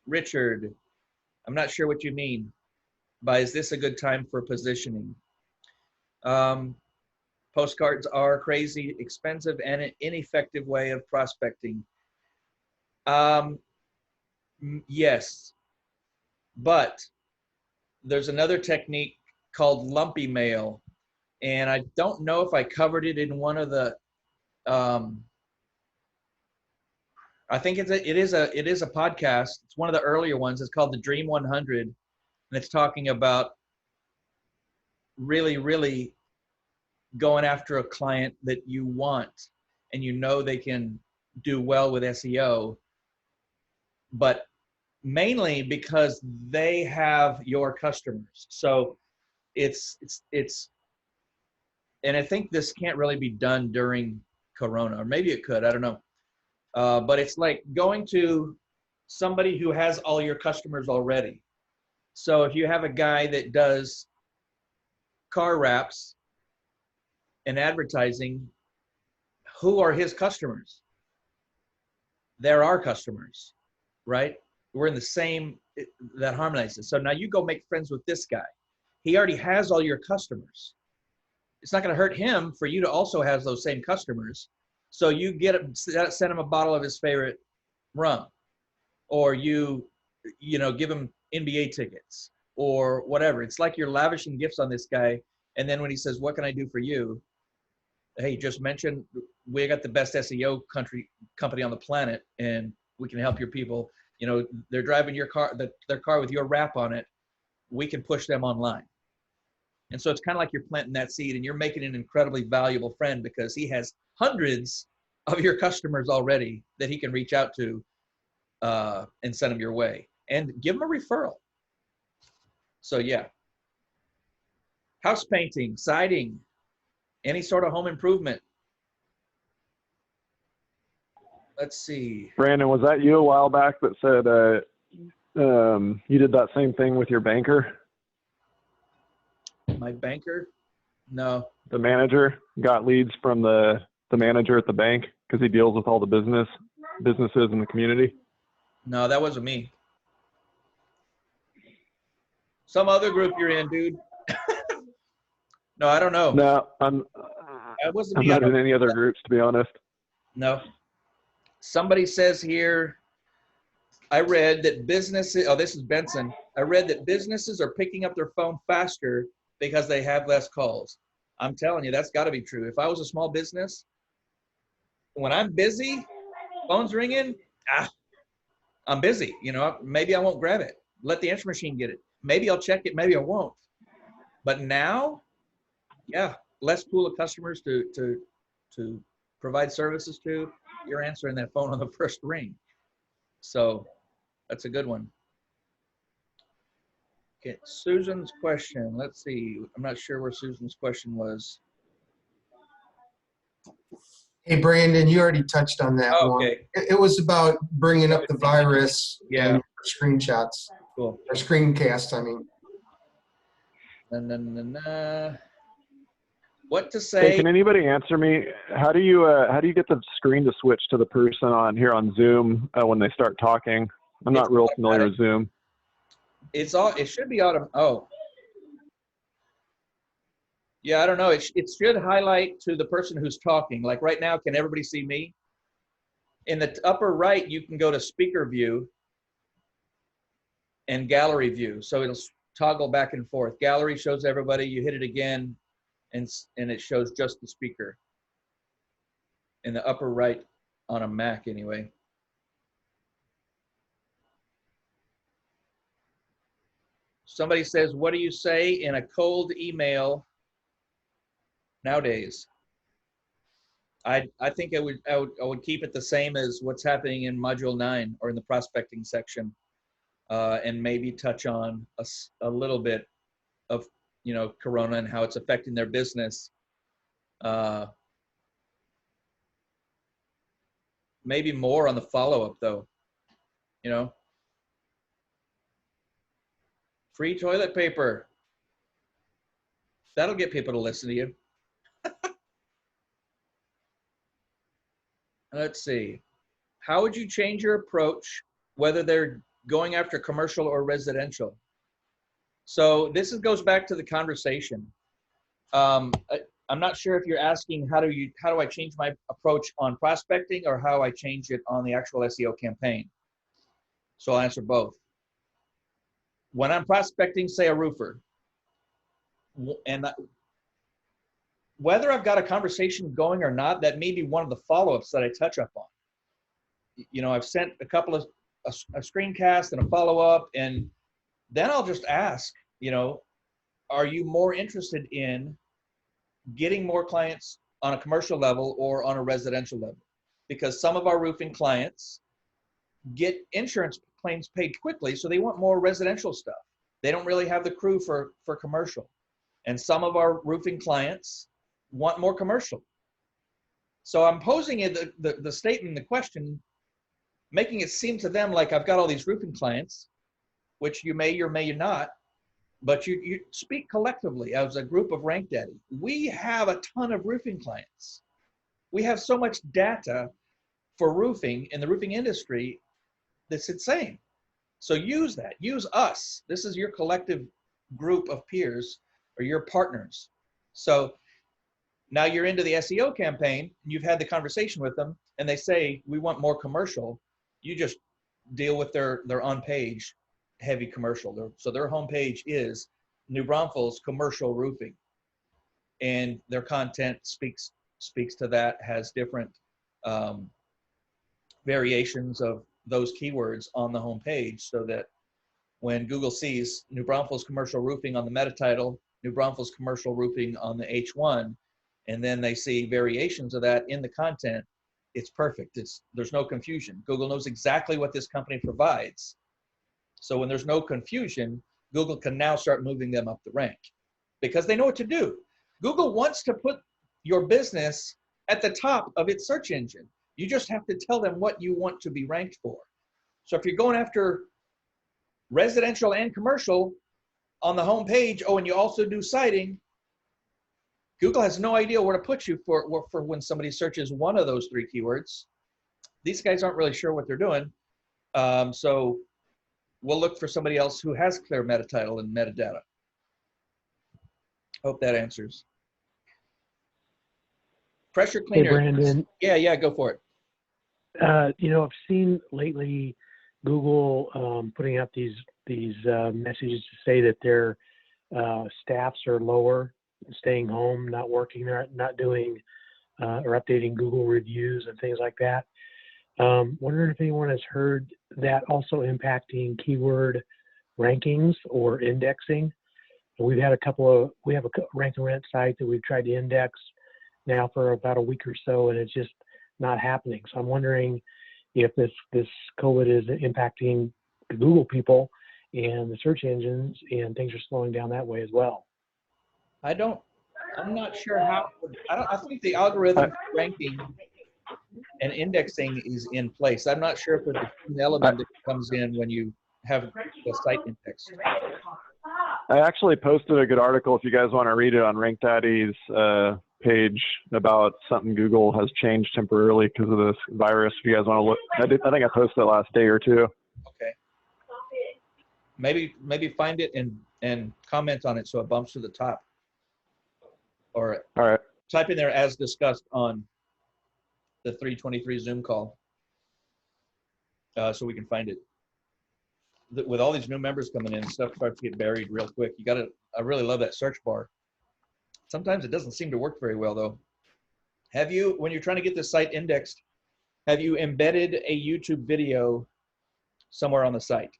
Richard, I'm not sure what you mean by is this a good time for positioning? Postcards are a crazy, expensive, and an ineffective way of prospecting. Yes, but there's another technique called lumpy mail, and I don't know if I covered it in one of the I think it is a podcast. It's one of the earlier ones. It's called the Dream 100, and it's talking about really going after a client that you want, and you know they can do well with SEO, but mainly because they have your customers. So it's and I think this can't really be done during Corona, or maybe it could, I don't know. But it's like going to somebody who has all your customers already. So if you have a guy that does car wraps and advertising, who are his customers? They're our customers, right? We're in the same, that harmonizes. So now you go make friends with this guy. He already has all your customers. It's not going to hurt him for you to also have those same customers. So you send him a bottle of his favorite rum, or you give him NBA tickets or whatever. It's like you're lavishing gifts on this guy. And then when he says, what can I do for you? Hey, just mentioned we got the best SEO company on the planet, and we can help your people. They're driving your car, their car with your wrap on it. We can push them online. And so it's kind of like you're planting that seed, and you're making an incredibly valuable friend because he has hundreds of your customers already that he can reach out to and send them your way, and give them a referral. So yeah, house painting, siding, any sort of home improvement. Let's see. Brandon, was that you a while back that said you did that same thing with your banker? My banker? No. The manager got leads from the manager at the bank because he deals with all the businesses in the community? No, that wasn't me. Some other group you're in, dude. No, I don't know. No, I'm not in any other groups, to be honest. No. Somebody says here, I read that businesses, oh, this is Benson. I read that businesses are picking up their phone faster because they have less calls. I'm telling you, that's got to be true. If I was a small business, when I'm busy, phone's ringing, I'm busy. Maybe I won't grab it. Let the answer machine get it. Maybe I'll check it, maybe I won't. But now, yeah, less pool of customers to provide services to. You're answering that phone on the first ring. So that's a good one. Okay, Susan's question. Let's see. I'm not sure where Susan's question was. Hey, Brandon, you already touched on that one. Okay. It was about bringing up the virus and screenshots. Cool. Or screencasts, I mean. What to say? Hey, can anybody answer me? How do you get the screen to switch to the person on here on Zoom when they start talking? I'm not real familiar with Zoom. It should be automatic. Oh. Yeah, I don't know. It should highlight to the person who's talking. Like right now, can everybody see me? In the upper right, you can go to speaker view and gallery view. So it'll toggle back and forth. Gallery shows everybody. You hit it again, and it shows just the speaker. In the upper right on a Mac anyway. Somebody says, what do you say in a cold email nowadays? I think I would keep it the same as what's happening in Module 9 or in the prospecting section, and maybe touch on a little bit of Corona and how it's affecting their business. Maybe more on the follow-up though. Free toilet paper. That'll get people to listen to you. Let's see. How would you change your approach, whether they're going after commercial or residential? So this goes back to the conversation. I'm not sure if you're asking how do I change my approach on prospecting or how I change it on the actual SEO campaign. So I'll answer both. When I'm prospecting, say a roofer, and whether I've got a conversation going or not, that may be one of the follow-ups that I touch up on. I've sent a couple of a screencast and a follow-up, and then I'll just ask, are you more interested in getting more clients on a commercial level or on a residential level? Because some of our roofing clients get insurance claims paid quickly, so they want more residential stuff. They don't really have the crew for commercial. And some of our roofing clients want more commercial. So I'm posing it, the statement, the question, making it seem to them like I've got all these roofing clients, which you may or may not, but you speak collectively as a group of RankDaddy. We have a ton of roofing clients. We have so much data for roofing in the roofing industry that's insane. So use that, use us. This is your collective group of peers or your partners. So now you're into the SEO campaign, you've had the conversation with them, and they say, we want more commercial. You just deal with their on-page heavy commercial. So their homepage is New Braunfels commercial roofing. And their content speaks to that, has different variations of those keywords on the homepage, so that when Google sees New Braunfels commercial roofing on the meta title, New Braunfels commercial roofing on the H1, and then they see variations of that in the content, it's perfect. There's no confusion. Google knows exactly what this company provides. So when there's no confusion, Google can now start moving them up the rank because they know what to do. Google wants to put your business at the top of its search engine. You just have to tell them what you want to be ranked for. So if you're going after residential and commercial on the home page, oh, and you also do siding, Google has no idea where to put you for when somebody searches one of those three keywords. These guys aren't really sure what they're doing. So we'll look for somebody else who has clear meta title and metadata. Hope that answers. Pressure cleaner. Hey, Brandon. Yeah, go for it. I've seen lately Google putting out these messages to say that their staffs are lower, staying home, not working, not doing or updating Google reviews and things like that. Wondering if anyone has heard that also impacting keyword rankings or indexing. We have a rank and rent site that we've tried to index now for about a week or so, and it's just not happening. So I'm wondering if this COVID is impacting the Google people and the search engines, and things are slowing down that way as well. I'm not sure how. I think the algorithm for ranking and indexing is in place. I'm not sure if there's an element that comes in when you have the site indexed. I actually posted a good article if you guys want to read it on RankDaddy's page about something Google has changed temporarily because of this virus. If you guys want to look, I think I posted it last day or two. Okay. Maybe find it and comment on it so it bumps to the top. Or all right. Type in there as discussed on the 323 Zoom call, so we can find it. With all these new members coming in, stuff starts to get buried real quick. I really love that search bar. Sometimes it doesn't seem to work very well though. When you're trying to get this site indexed, have you embedded a YouTube video somewhere on the site?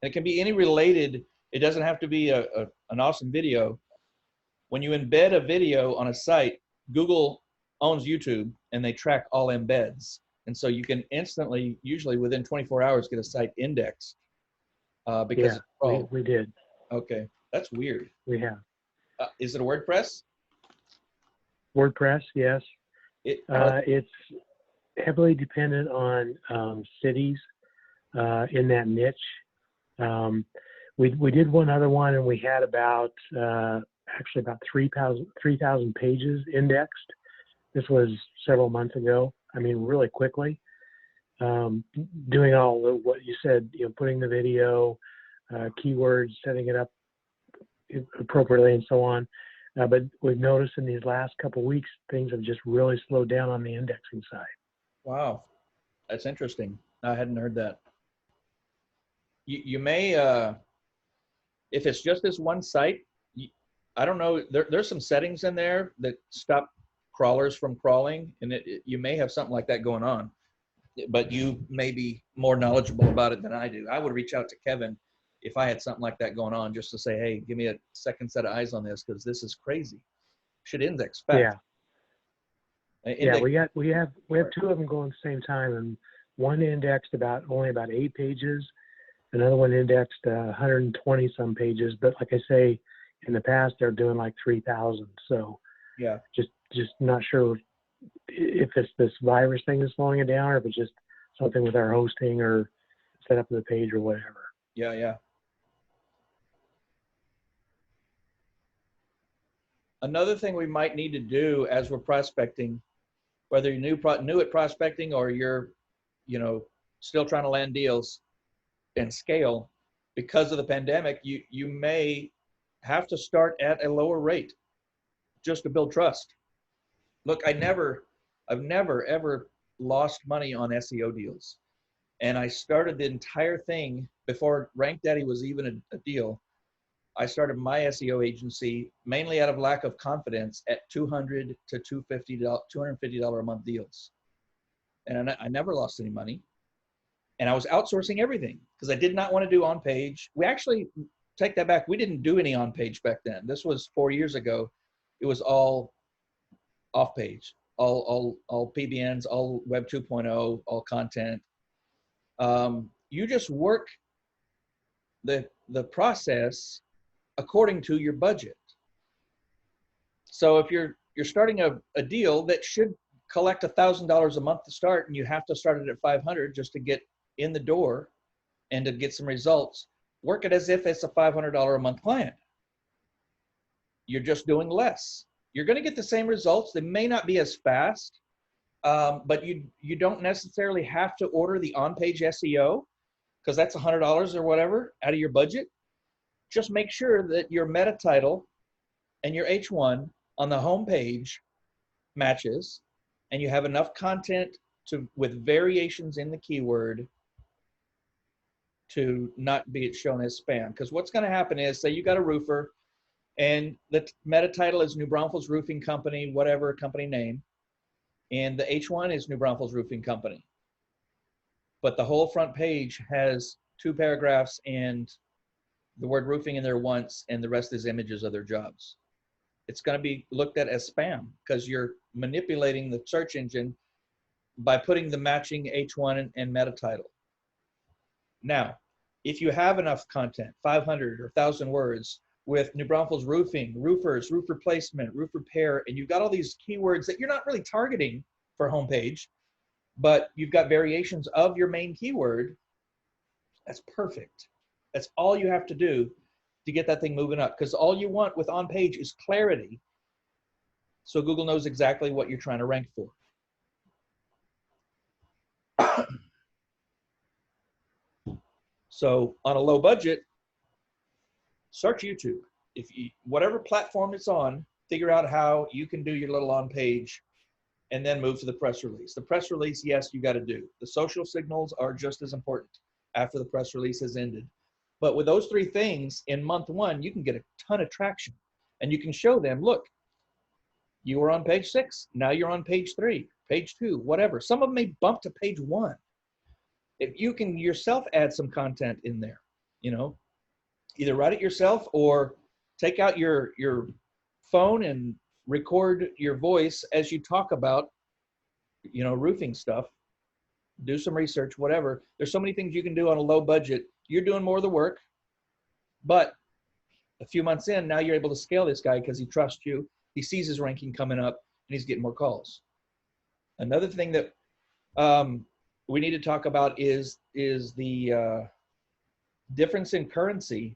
And it can be any related, it doesn't have to be an awesome video. When you embed a video on a site, Google owns YouTube and they track all embeds. And so you can instantly, usually within 24 hours, get a site indexed. Because we did. Okay, that's weird. We have. Is it a WordPress? WordPress, yes. It's heavily dependent on cities in that niche. We did one other one, and we had about 3,000 pages indexed. This was several months ago. I mean, really quickly. Doing all what you said, putting the video, keywords, setting it up appropriately, and so on. But we've noticed in these last couple of weeks, things have just really slowed down on the indexing side. Wow, that's interesting. I hadn't heard that. You may, if it's just this one site, I don't know, there's some settings in there that stop crawlers from crawling, and you may have something like that going on, but you may be more knowledgeable about it than I do. I would reach out to Kevin if I had something like that going on, just to say, hey, give me a second set of eyes on this, because this is crazy. Should index fast. Yeah. We have two of them going at the same time, and one indexed only about 8 pages, another one indexed 120 some pages. But like I say, in the past they're doing like 3,000. So yeah, just not sure if it's this virus thing that's slowing it down, or if it's just something with our hosting or setup of the page or whatever. Yeah, yeah. Another thing we might need to do as we're prospecting, whether you're new at prospecting or you're, still trying to land deals and scale, because of the pandemic, you may have to start at a lower rate just to build trust. Look, I've never ever lost money on SEO deals. And I started the entire thing before RankDaddy was even a deal. I started my SEO agency mainly out of lack of confidence at $200 to $250 a month deals. And I never lost any money. And I was outsourcing everything because I did not want to do on-page. We actually, take that back, we didn't do any on-page back then. This was 4 years ago. It was all off-page, all PBNs, all Web 2.0, all content. You just work the process according to your budget. So if you're starting a deal that should collect $1,000 a month to start, and you have to start it at 500 just to get in the door and to get some results, work it as if it's a $500 a month client. You're just doing less. You're going to get the same results. They may not be as fast, but you don't necessarily have to order the on-page SEO, because that's $100 or whatever out of your budget. Just make sure that your meta title and your H1 on the home page matches, and you have enough content with variations in the keyword to not be shown as spam. Because what's going to happen is, say you got a roofer and the meta title is New Braunfels Roofing Company, whatever company name, and the H1 is New Braunfels Roofing Company. But the whole front page has 2 paragraphs and the word roofing in there once, and the rest is images of their jobs. It's going to be looked at as spam because you're manipulating the search engine by putting the matching H1 and meta title. Now, if you have enough content, 500 or 1,000 words with New Braunfels Roofing, roofers, roof replacement, roof repair, and you've got all these keywords that you're not really targeting for homepage, but you've got variations of your main keyword, that's perfect. That's all you have to do to get that thing moving up, because all you want with on page is clarity, so Google knows exactly what you're trying to rank for. So on a low budget, search YouTube. Whatever platform it's on, figure out how you can do your little on page and then move to the press release. The press release, yes, you got to do. The social signals are just as important after the press release has ended. But with those 3 things, in month 1, you can get a ton of traction. And you can show them, look, you were on page 6, now you're on page 3, page 2, whatever. Some of them may bump to page 1. If you can yourself add some content in there, either write it yourself or take out your phone and record your voice as you talk about, roofing stuff. Do some research, whatever. There's so many things you can do on a low budget. You're doing more of the work, but a few months in, now you're able to scale this guy because he trusts you. He sees his ranking coming up, and he's getting more calls. Another thing that we need to talk about is the difference in currency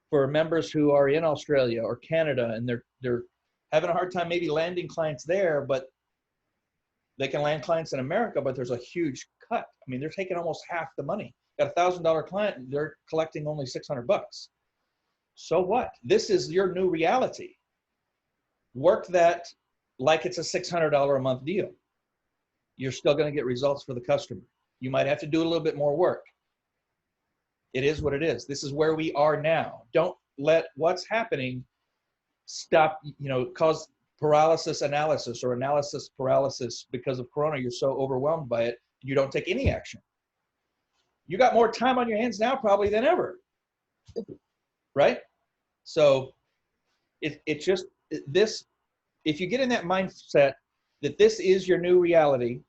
for members who are in Australia or Canada, and they're having a hard time maybe landing clients there, but they can land clients in America, but there's a huge cut. I mean, they're taking almost half the money. Got a $1,000 client, they're collecting only $600. So what? This is your new reality. Work that like it's a $600 a month deal. You're still going to get results for the customer. You might have to do a little bit more work. It is what it is. This is where we are now. Don't let what's happening stop, cause paralysis analysis or analysis paralysis because of Corona. You're so overwhelmed by it, you don't take any action. You got more time on your hands now probably than ever, right? So it's just this, if you get in that mindset that this is your new reality,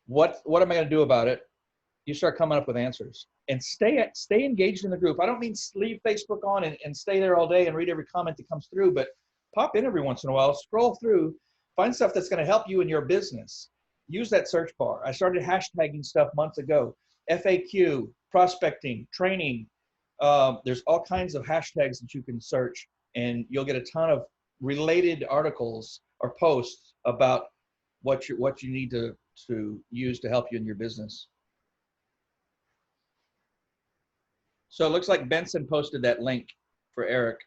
what am I going to do about it? You start coming up with answers and stay engaged in the group. I don't mean leave Facebook on and stay there all day and read every comment that comes through, but pop in every once in a while, scroll through, Find stuff that's going to help you in your business. Use that search bar. I started hashtagging stuff months ago. FAQ, prospecting, training. There's all kinds of hashtags that you can search, and you'll get a ton of related articles or posts about what you need to use to help you in your business. So it looks like Benson posted that link for Eric.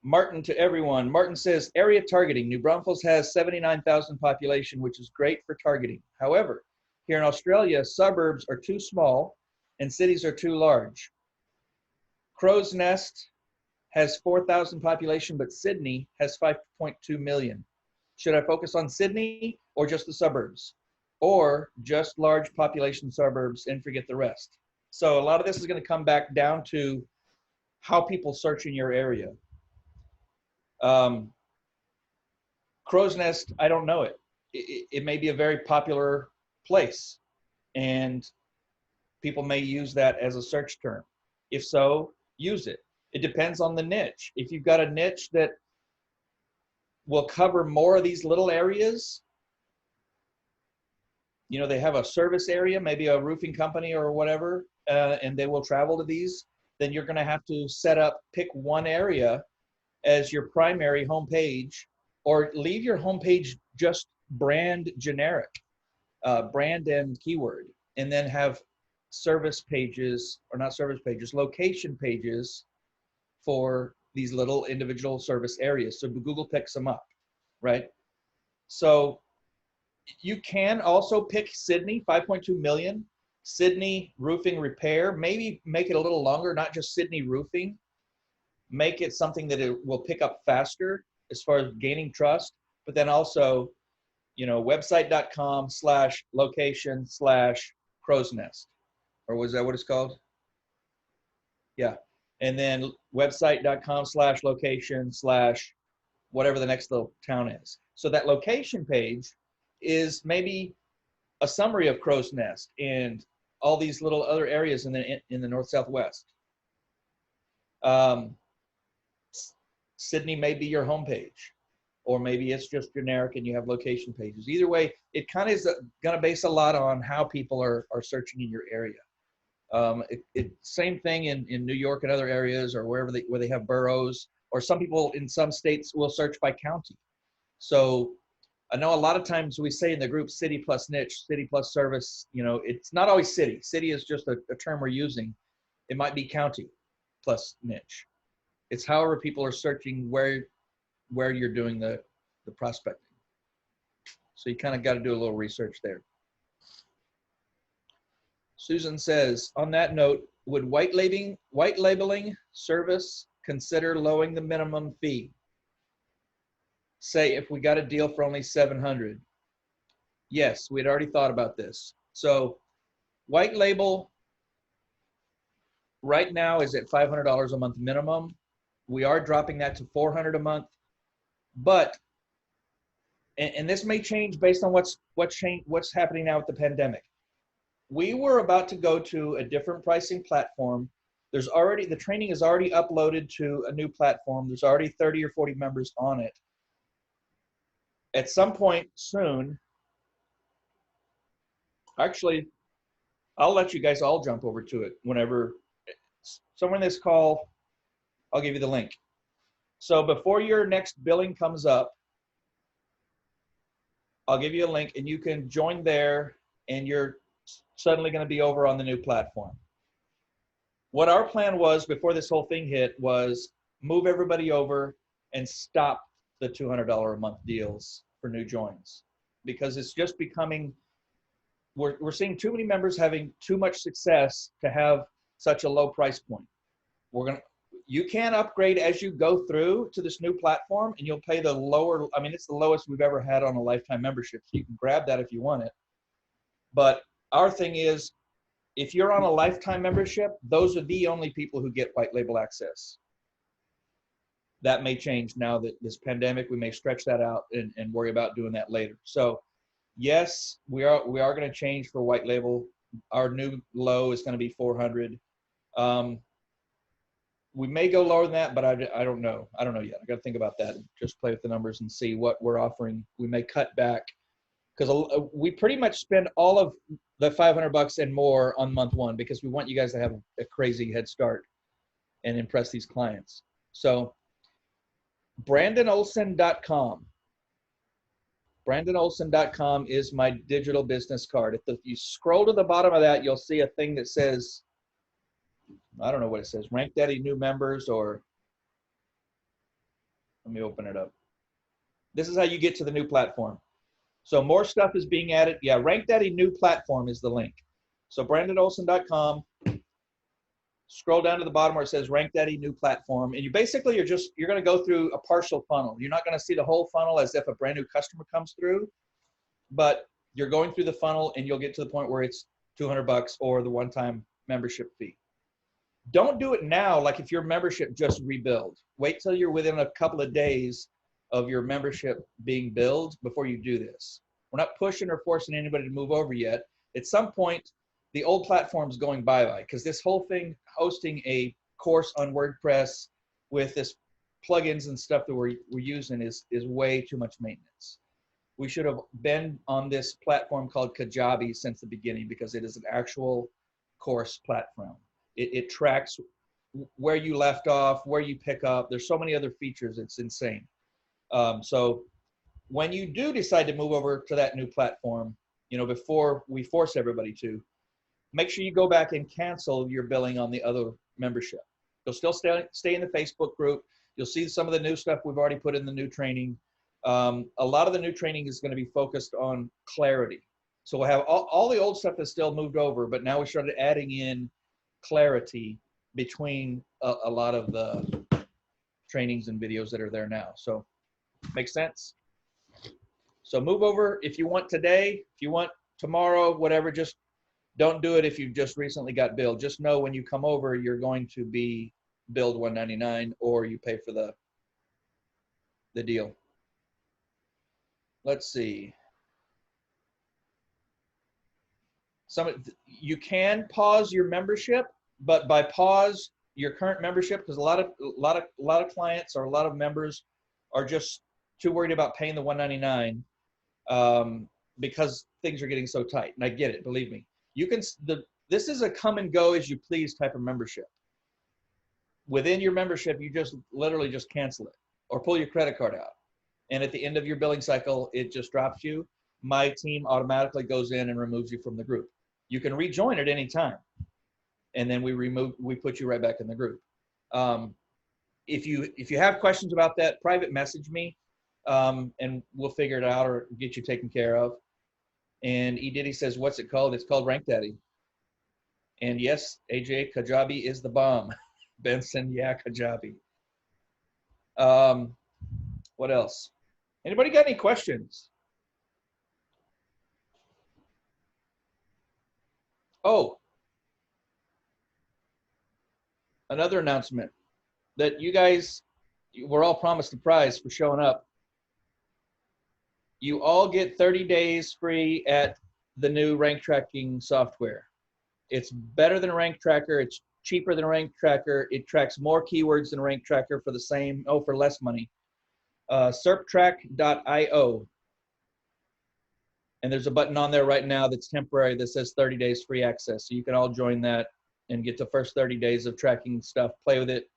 Martin to everyone. Martin says, area targeting. New Braunfels has 79,000 population, which is great for targeting. However, here in Australia, suburbs are too small and cities are too large. Crow's Nest has 4,000 population, but Sydney has 5.2 million. Should I focus on Sydney or just the suburbs? Or just large population suburbs and forget the rest? So a lot of this is going to come back down to how people search in your area. Crow's Nest, I don't know it. It may be a very popular place, and people may use that as a search term. If so, use it. It depends on the niche. If you've got a niche that will cover more of these little areas, you know, they have a service area, maybe a roofing company or whatever, and they will travel to these, then you're going to have to pick one area as your primary homepage, or leave your homepage just brand generic, brand and keyword, and then have service pages, or not service pages, location pages for these little individual service areas. So Google picks them up, right? So you can also pick Sydney, 5.2 million, Sydney roofing repair, maybe make it a little longer, not just Sydney roofing, make it something that it will pick up faster as far as gaining trust, but then also, you know, website.com/location/crow's nest, or was that what it's called? Yeah. And then website.com/location/ the next little town is. So that location page is maybe a summary of Crow's Nest and all these little other areas in the north southwest. Sydney may be your homepage, or maybe it's just generic and you have location pages. Either way, it kind of is going to base a lot on how people are searching in your area. Same thing in New York and other areas, or where they have boroughs, or some people in some states will search by county. So I know a lot of times we say in the group city plus niche, city plus service, you know, it's not always city. City is just a term we're using. It might be county plus niche. It's however people are searching where you're doing the prospecting. So you kind of got to do a little research there. Susan says, on that note, would white labeling service consider lowering the minimum fee? Say if we got a deal for only $700. Yes, we'd already thought about this. So white label right now is at $500 a month minimum. We are dropping that to $400 a month, but, and this may change based on what's happening now with the pandemic. We were about to go to a different pricing platform. The training is already uploaded to a new platform. There's already 30 or 40 members on it. At some point soon, actually, I'll let you guys all jump over to it whenever, somewhere in this call, I'll give you the link. So before your next billing comes up, I'll give you a link and you can join there, and you're suddenly going to be over on the new platform. What our plan was before this whole thing hit was move everybody over and stop the $200 a month deals for new joins, because it's just becoming, we're seeing too many members having too much success to have such a low price point. You can upgrade as you go through to this new platform, and you'll pay the lower, I mean, it's the lowest we've ever had on a lifetime membership. So you can grab that if you want it. But our thing is, if you're on a lifetime membership, those are the only people who get white label access. That may change now that this pandemic, we may stretch that out and worry about doing that later. So yes, we are going to change for white label. Our new low is going to be $400. we may go lower than that, but I don't know. I don't know yet. I got to think about that. Just play with the numbers and see what we're offering. We may cut back because we pretty much spend all of the $500 and more on month one because we want you guys to have a crazy head start and impress these clients. So BrandonOlson.com. BrandonOlson.com is my digital business card. If you scroll to the bottom of that, you'll see a thing that says, I don't know what it says, RankDaddy new members, or let me open it up. This is how you get to the new platform. So more stuff is being added. Yeah, RankDaddy new platform is the link. So BrandonOlson.com. Scroll down to the bottom where it says RankDaddy new platform, and you're going to go through a partial funnel. You're not going to see the whole funnel as if a brand new customer comes through, but you're going through the funnel and you'll get to the point where it's $200 or the one-time membership fee. Don't do it now like if your membership just rebuild. Wait till you're within a couple of days of your membership being billed before you do this. We're not pushing or forcing anybody to move over yet. At some point, the old platform's going bye-bye because this whole thing, hosting a course on WordPress with this plugins and stuff that we're using is way too much maintenance. We should have been on this platform called Kajabi since the beginning because it is an actual course platform. It tracks where you left off, where you pick up. There's so many other features, it's insane. So when you do decide to move over to that new platform, before we force everybody to, make sure you go back and cancel your billing on the other membership. You'll still stay in the Facebook group. You'll see some of the new stuff we've already put in the new training. A lot of the new training is going to be focused on clarity. So we'll have all the old stuff is still moved over, but now we started adding in clarity between a lot of the trainings and videos that are there now. So makes sense? So move over if you want today, if you want tomorrow, whatever, just don't do it if you just recently got billed. Just know when you come over, you're going to be billed $199 or you pay for the deal. Let's see. You can pause your membership, but by pause your current membership, because a lot of clients or a lot of members are just too worried about paying the $199 because things are getting so tight. And I get it, believe me. This is a come and go as you please type of membership. Within your membership, you just literally just cancel it or pull your credit card out. And at the end of your billing cycle, it just drops you. My team automatically goes in and removes you from the group. You can rejoin at any time. And then we put you right back in the group. If you have questions about that, private message me and we'll figure it out or get you taken care of. And Diddy says, what's it called? It's called RankDaddy. And yes, AJ, Kajabi is the bomb. Benson, yeah, Kajabi. What else? Anybody got any questions? Oh, another announcement that you guys were all promised a prize for showing up. You all get 30 days free at the new rank tracking software. It's better than Rank Tracker. It's cheaper than Rank Tracker. It tracks more keywords than Rank Tracker for for less money. SERPtrack.io. And there's a button on there right now that's temporary that says 30 days free access. So you can all join that and get the first 30 days of tracking stuff, play with it.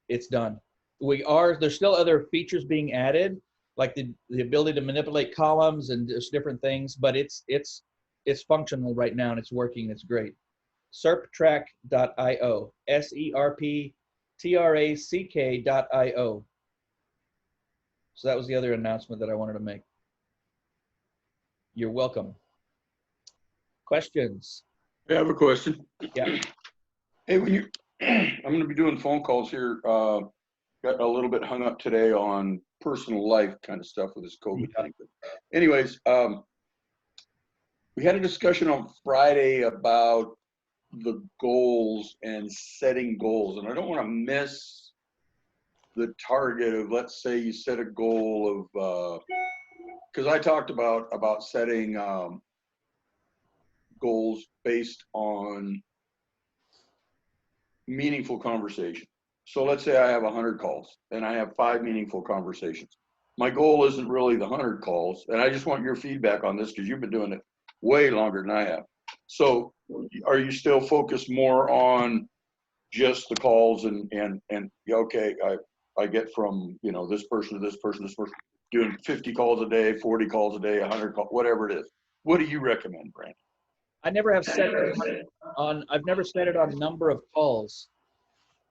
It's done. There's still other features being added, like the ability to manipulate columns and just different things, but it's functional right now and it's working. It's great. SERPtrack.io. SERPtrack.io. So that was the other announcement that I wanted to make. You're welcome. Questions? I have a question. Yeah. Hey, I'm going to be doing phone calls here. Got a little bit hung up today on personal life kind of stuff with this COVID thing. But anyways, we had a discussion on Friday about the goals and setting goals, and I don't want to miss the target of, let's say you set a goal of, because I talked about setting goals based on meaningful conversation. So let's say I have 100 calls and I have 5 meaningful conversations. My goal isn't really the 100 calls, and I just want your feedback on this because you've been doing it way longer than I have. So are you still focused more on just the calls and yeah, okay, I get from, you know, this person to this person, doing 50 calls a day, 40 calls a day, 100 calls, whatever it is. What do you recommend, Brandon? I never have set it on, I've never set it on number of calls.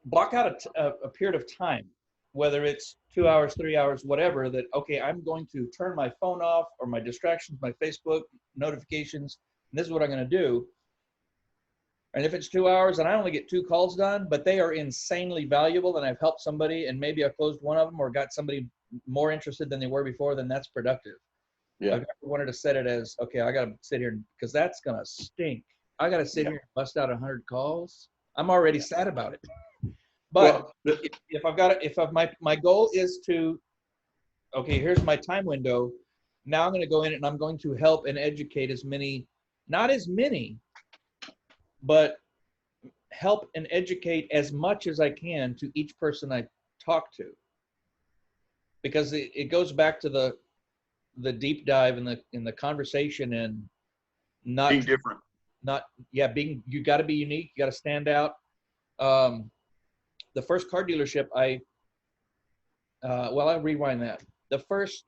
Block out a period of time, whether it's 2 hours, 3 hours, whatever, that, okay, I'm going to turn my phone off or my distractions, my Facebook notifications, and this is what I'm going to do. And if it's 2 hours and I only get 2 calls done, but they are insanely valuable and I've helped somebody and maybe I closed one of them or got somebody more interested than they were before, then that's productive. Yeah. I've never wanted to set it as, okay, I got to sit here because that's going to stink. I got to sit here and bust out 100 calls. I'm already sad about it. But if I've got it, my goal is to, okay, here's my time window. Now I'm going to go in and I'm going to help and educate as many, not as many, but help and educate as much as I can to each person I talk to. Because it goes back to the deep dive in the conversation and not being different. You got to be unique. You got to stand out. The first car dealership I'll rewind that. The first,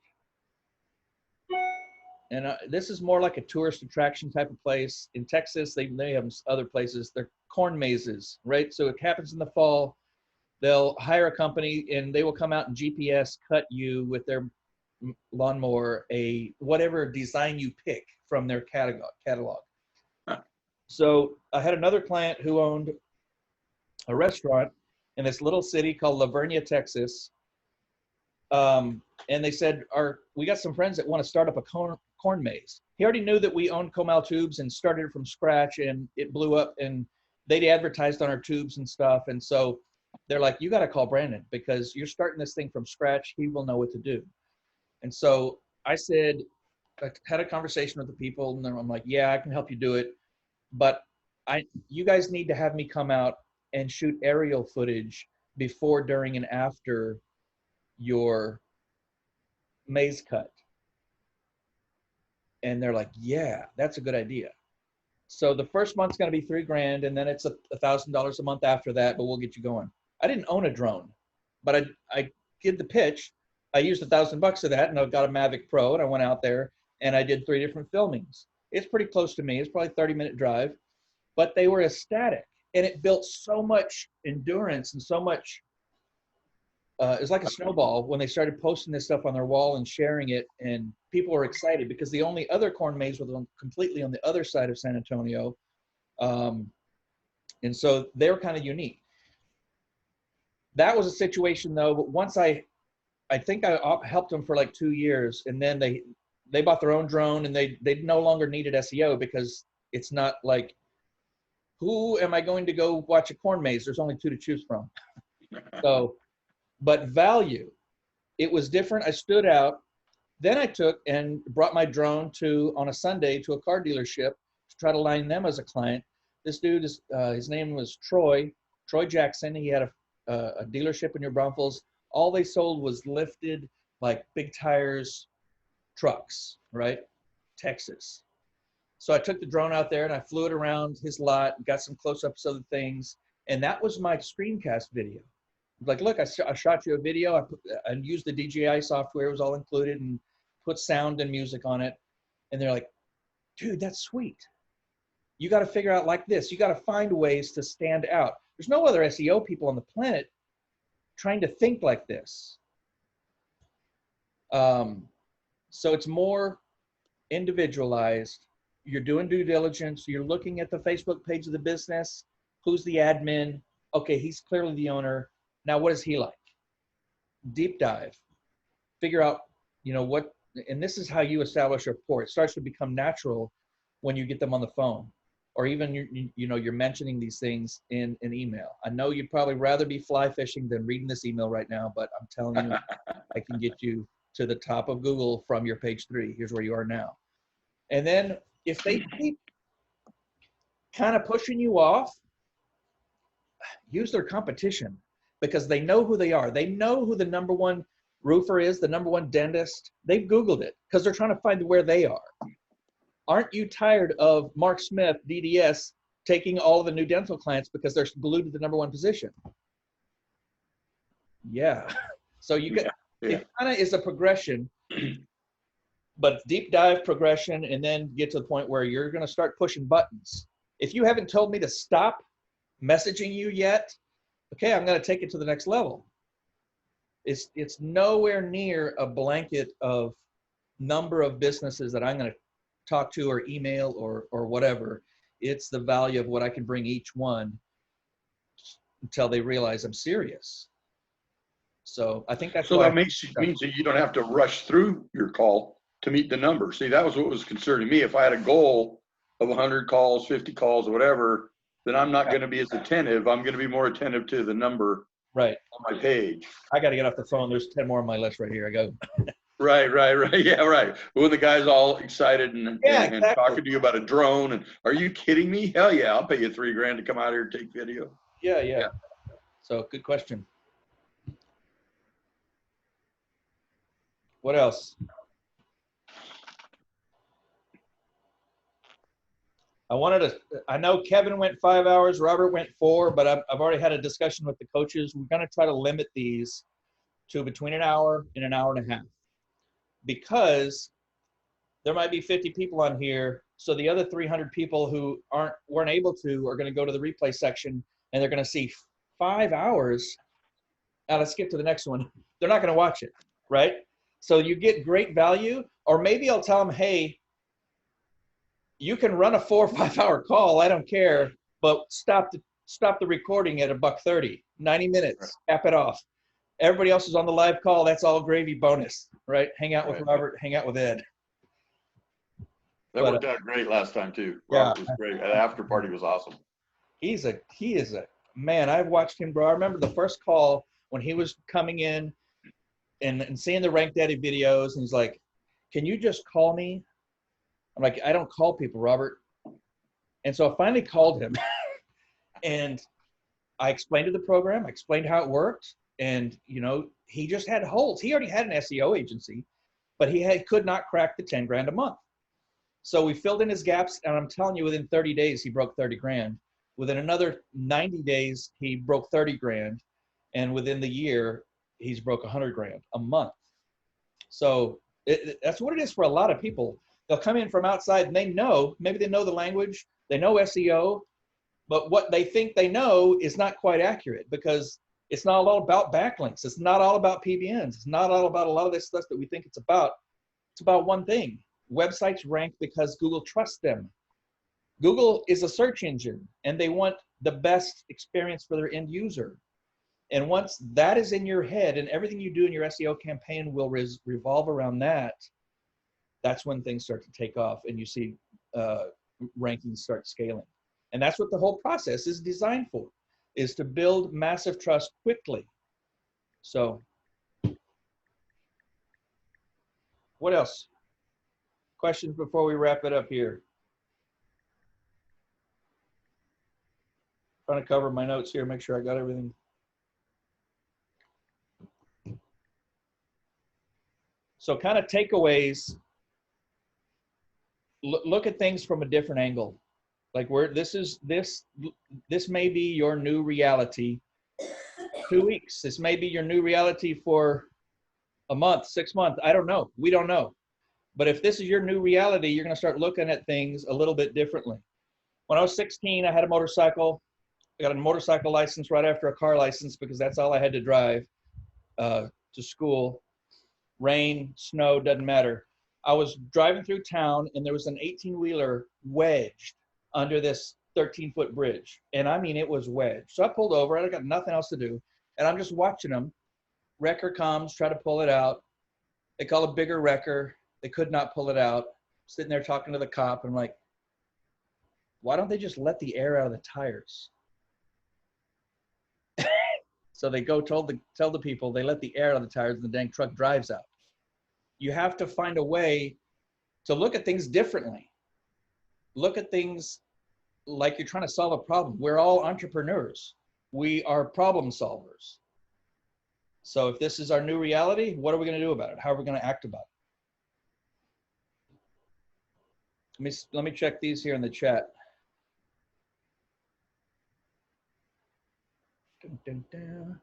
and this is more like a tourist attraction type of place. In Texas, they have other places. They're corn mazes, right? So it happens in the fall. They'll hire a company and they will come out and GPS cut you with their lawnmower, whatever design you pick from their catalog. So I had another client who owned a restaurant in this little city called La Vernia, Texas. And they said, we got some friends that want to start up a corn maze. He already knew that we owned Comal tubes and started it from scratch, and it blew up, and they'd advertised on our tubes and stuff. And so they're like, you got to call Brandon because you're starting this thing from scratch. He will know what to do. And so I said, I had a conversation with the people, and I'm like, yeah, I can help you do it. But you guys need to have me come out and shoot aerial footage before, during, and after your maze cut. And they're like, yeah, that's a good idea. So the first month's going to be $3,000, and then it's $1,000 a month after that, but we'll get you going. I didn't own a drone, but I did the pitch. I used $1,000 of that, and I got a Mavic Pro, and I went out there and I did 3 different filmings. It's pretty close to me. It's probably a 30-minute drive, but they were ecstatic, and it built so much endurance and so much. It's like a snowball when they started posting this stuff on their wall and sharing it, and people were excited because the only other corn maze was completely on the other side of San Antonio. And so they were kind of unique. That was a situation though, but once I think I helped them for like 2 years, and then they bought their own drone, and they no longer needed SEO because it's not like, who am I going to go watch a corn maze? There's only 2 to choose from. So, but value, it was different. I stood out. Then I took and brought my drone on a Sunday to a car dealership to try to line them as a client. This dude his name was Troy Jackson. He had a dealership in New Braunfels. All they sold was lifted, like big tires trucks, right? Texas. So I took the drone out there and I flew it around his lot, got some close-ups of the things, and that was my screencast video. Like, look, I shot you a video. I used the DJI software. It was all included, and put sound and music on it. And they're like, dude, that's sweet. You got to figure out like this. You got to find ways to stand out. There's no other SEO people on the planet trying to think like this. So it's more individualized. You're doing due diligence. You're looking at the Facebook page of the business. Who's the admin? Okay, he's clearly the owner. Now, what is he like? Deep dive. Figure out, what, and this is how you establish a rapport. It starts to become natural when you get them on the phone, or even you're mentioning these things in an email. I know you'd probably rather be fly fishing than reading this email right now, but I'm telling you, I can get you to the top of Google from your page 3. Here's where you are now. And then if they keep kind of pushing you off, use their competition, because they know who they are. They know who the number one roofer is, the number one dentist. They've Googled it because they're trying to find where they are. Aren't you tired of Mark Smith, DDS, taking all of the new dental clients because they're glued to the number one position? Yeah. So you get, it kind of is a progression, but deep dive progression, and then get to the point where you're going to start pushing buttons. If you haven't told me to stop messaging you yet, okay, I'm going to take it to the next level. It's nowhere near a blanket of number of businesses that I'm going to talk to or email or whatever. It's the value of what I can bring each one until they realize I'm serious. So I think that's so why that means that you don't have to rush through your call to meet the number. See, that was what was concerning me. If I had a goal of 100 calls, 50 calls, or whatever, then I'm not going to be as attentive. I'm going to be more attentive to the number right on my page. I got to get off the phone. There's 10 more on my list right here. I go. Right. Yeah, right. When the guy's all excited and talking to you about a drone, and are you kidding me? Hell yeah, I'll pay you $3,000 to come out here and take video. Yeah. So good question. What else? I know Kevin went 5 hours, Robert went 4, but I've already had a discussion with the coaches. We're going to try to limit these to between an hour and an hour and a half, because there might be 50 people on here. So the other 300 people who weren't able to are going to go to the replay section, and they're going to see 5 hours. Now let's skip to the next one. They're not going to watch it, right? So you get great value, or maybe I'll tell them, hey, you can run a 4 or 5 hour call. I don't care, but stop the recording at $1.30, 90 minutes, cap it off. Everybody else is on the live call. That's all gravy bonus, right? Hang out with Robert, hang out with Ed. That worked out great last time too. Yeah. Robert was great. The after party was awesome. He is a man. I've watched him grow. I remember the first call when he was coming in and seeing the RankDaddy videos, and he's like, can you just call me? I'm like, I don't call people, Robert. And so I finally called him and I explained to the program, I explained how it worked. And, he just had holes. He already had an SEO agency, but he could not crack the 10 grand a month. So we filled in his gaps, and I'm telling you, within 30 days, he broke 30 grand. Within another 90 days, he broke 30 grand. And within the year, he's broke 100 grand a month. So that's what it is for a lot of people. They'll come in from outside and maybe they know the language, they know SEO, but what they think they know is not quite accurate, because it's not all about backlinks. It's not all about PBNs. It's not all about a lot of this stuff that we think it's about. It's about one thing. Websites rank because Google trusts them. Google is a search engine, and they want the best experience for their end user. And once that is in your head, and everything you do in your SEO campaign will revolve around that, that's when things start to take off, and you see rankings start scaling. And that's what the whole process is designed for, is to build massive trust quickly. So what else? Questions before we wrap it up here? Trying to cover my notes here, make sure I got everything. So kind of takeaways, look at things from a different angle. Like this may be your new reality. 2 weeks, this may be your new reality for a month, 6 months. I don't know. We don't know. But if this is your new reality, you're going to start looking at things a little bit differently. When I was 16, I had a motorcycle. I got a motorcycle license right after a car license, because that's all I had to drive to school. Rain, snow, doesn't matter. I was driving through town, and there was an 18-wheeler wedged under this 13-foot bridge. And I mean, it was wedged. So I pulled over. I got nothing else to do. And I'm just watching them. Wrecker comes, try to pull it out. They call a bigger wrecker. They could not pull it out. Sitting there talking to the cop. And I'm like, why don't they just let the air out of the tires? So they go tell the people, they let the air out of the tires, and the dang truck drives out. You have to find a way to look at things differently. Look at things like you're trying to solve a problem. We're all entrepreneurs. we are problem solvers. So if this is our new reality, what are we going to do about it? How are we going to act about it? Let me check these here in the chat. Dun, dun, dun.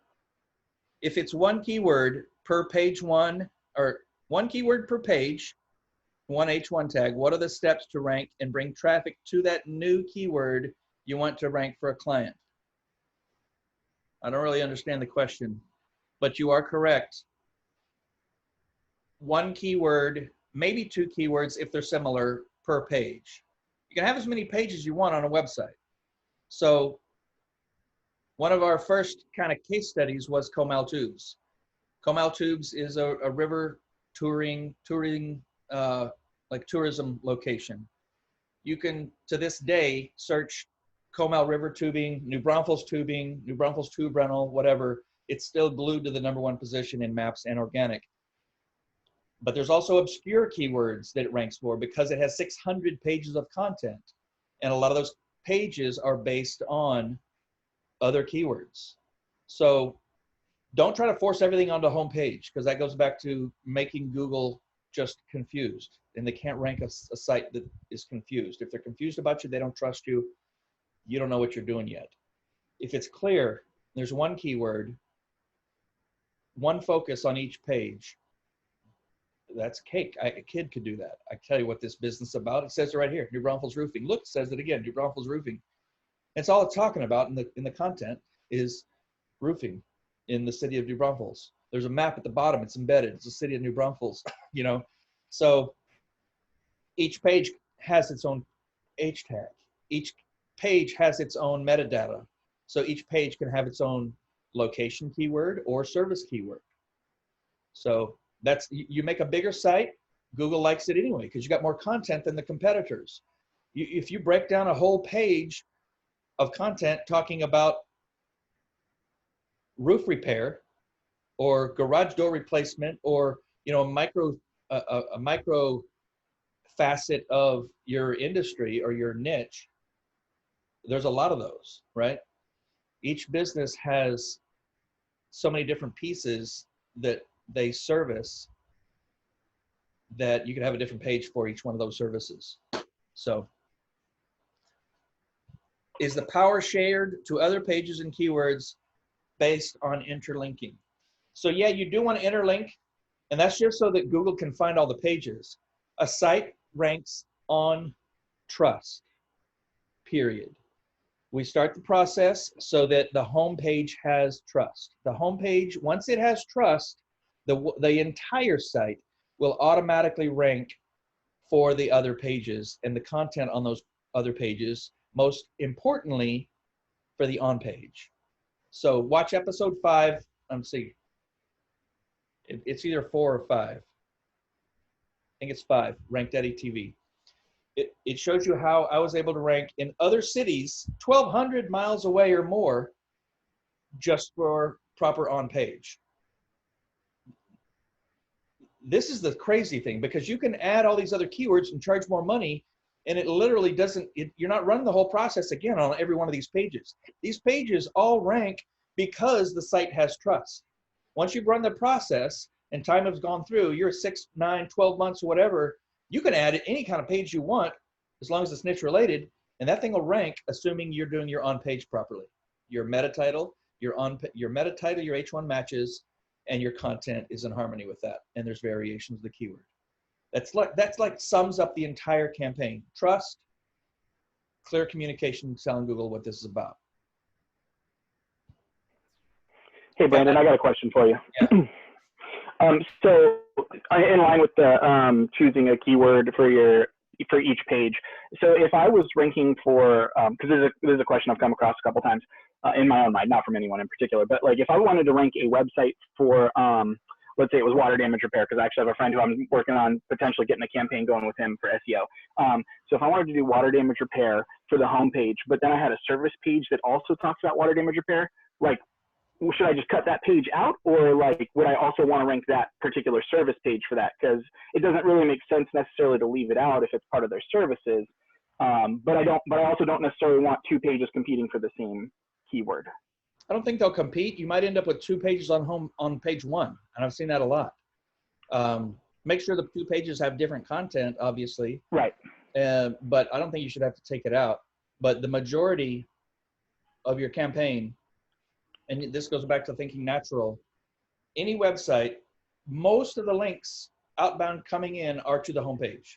If it's one keyword per page one, or one keyword per page, one H1 tag, what are the steps to rank and bring traffic to that new keyword you want to rank for a client? I don't really understand the question, but you are correct. One keyword, maybe two keywords if they're similar per page. You can have as many pages you want on a website. So one of our first kind of case studies was Comal Tubes. Comal Tubes is a river tourism location. You can, to this day, search Comal River tubing, New Braunfels tubing, New Braunfels tube rental, whatever. It's still glued to the #1 position in maps and organic. But there's also obscure keywords that it ranks for because it has 600 pages of content. And a lot of those pages are based on other keywords. So don't try to force everything onto homepage, because that goes back to making Google just confused, and they can't rank a site that is confused. If they're confused about you, they don't trust you, you don't know what you're doing yet. If it's clear, there's one keyword, one focus on each page, that's cake. A kid could do that. I tell you what this business is about. It says it right here, New Braunfels Roofing. Look, it says it again, New Braunfels Roofing. It's all it's talking about in the content is roofing in the city of New Braunfels. There's a map at the bottom. It's embedded. It's the city of New Braunfels, you know. So each page has its own H tag. Each page has its own metadata. So each page can have its own location keyword or service keyword. So that's, you make a bigger site, Google likes it anyway, because you got more content than the competitors. If you break down a whole page of content talking about roof repair or garage door replacement, or a micro facet of your industry or your niche, there's a lot of those, right? Each business has so many different pieces that they service that you can have a different page for each one of those services. So is the power shared to other pages and keywords based on interlinking? So yeah, you do want to interlink, and that's just so that Google can find all the pages. A site ranks on trust, period. We start the process so that the home page has trust. The home page, once it has trust, the entire site will automatically rank for the other pages and the content on those other pages, most importantly for the on page. So watch episode 5. See, it's either 4 or 5. I think it's 5, RankDaddy TV. It shows you how I was able to rank in other cities 1,200 miles away or more just for proper on page. This is the crazy thing, because you can add all these other keywords and charge more money, and it literally doesn't, you're not running the whole process again on every one of these pages. These pages all rank because the site has trust. Once you've run the process and time has gone through, you're 6, 9, 12 months or whatever, you can add any kind of page you want as long as it's niche related, and that thing will rank assuming you're doing your on page properly. Your meta title, your H1 matches, and your content is in harmony with that, and there's variations of the keyword. That's like sums up the entire campaign. Trust, clear communication, telling Google what this is about. Hey Brandon, I got a question for you. Yeah. So in line with the choosing a keyword for each page. So if I was ranking for, because this is a question I've come across a couple times in my own mind, not from anyone in particular, but like if I wanted to rank a website for, let's say it was water damage repair, because I actually have a friend who I'm working on potentially getting a campaign going with him for SEO. So if I wanted to do water damage repair for the homepage, but then I had a service page that also talks about water damage repair, like, should I just cut that page out, or like would I also want to rank that particular service page for that? Because it doesn't really make sense necessarily to leave it out if it's part of their services. But I also don't necessarily want 2 pages competing for the same keyword. I don't think they'll compete. You might end up with 2 pages on page 1, and I've seen that a lot. Make sure the 2 pages have different content, obviously. Right. But I don't think you should have to take it out. But the majority of your campaign, and this goes back to thinking natural, any website, most of the links outbound coming in are to the homepage.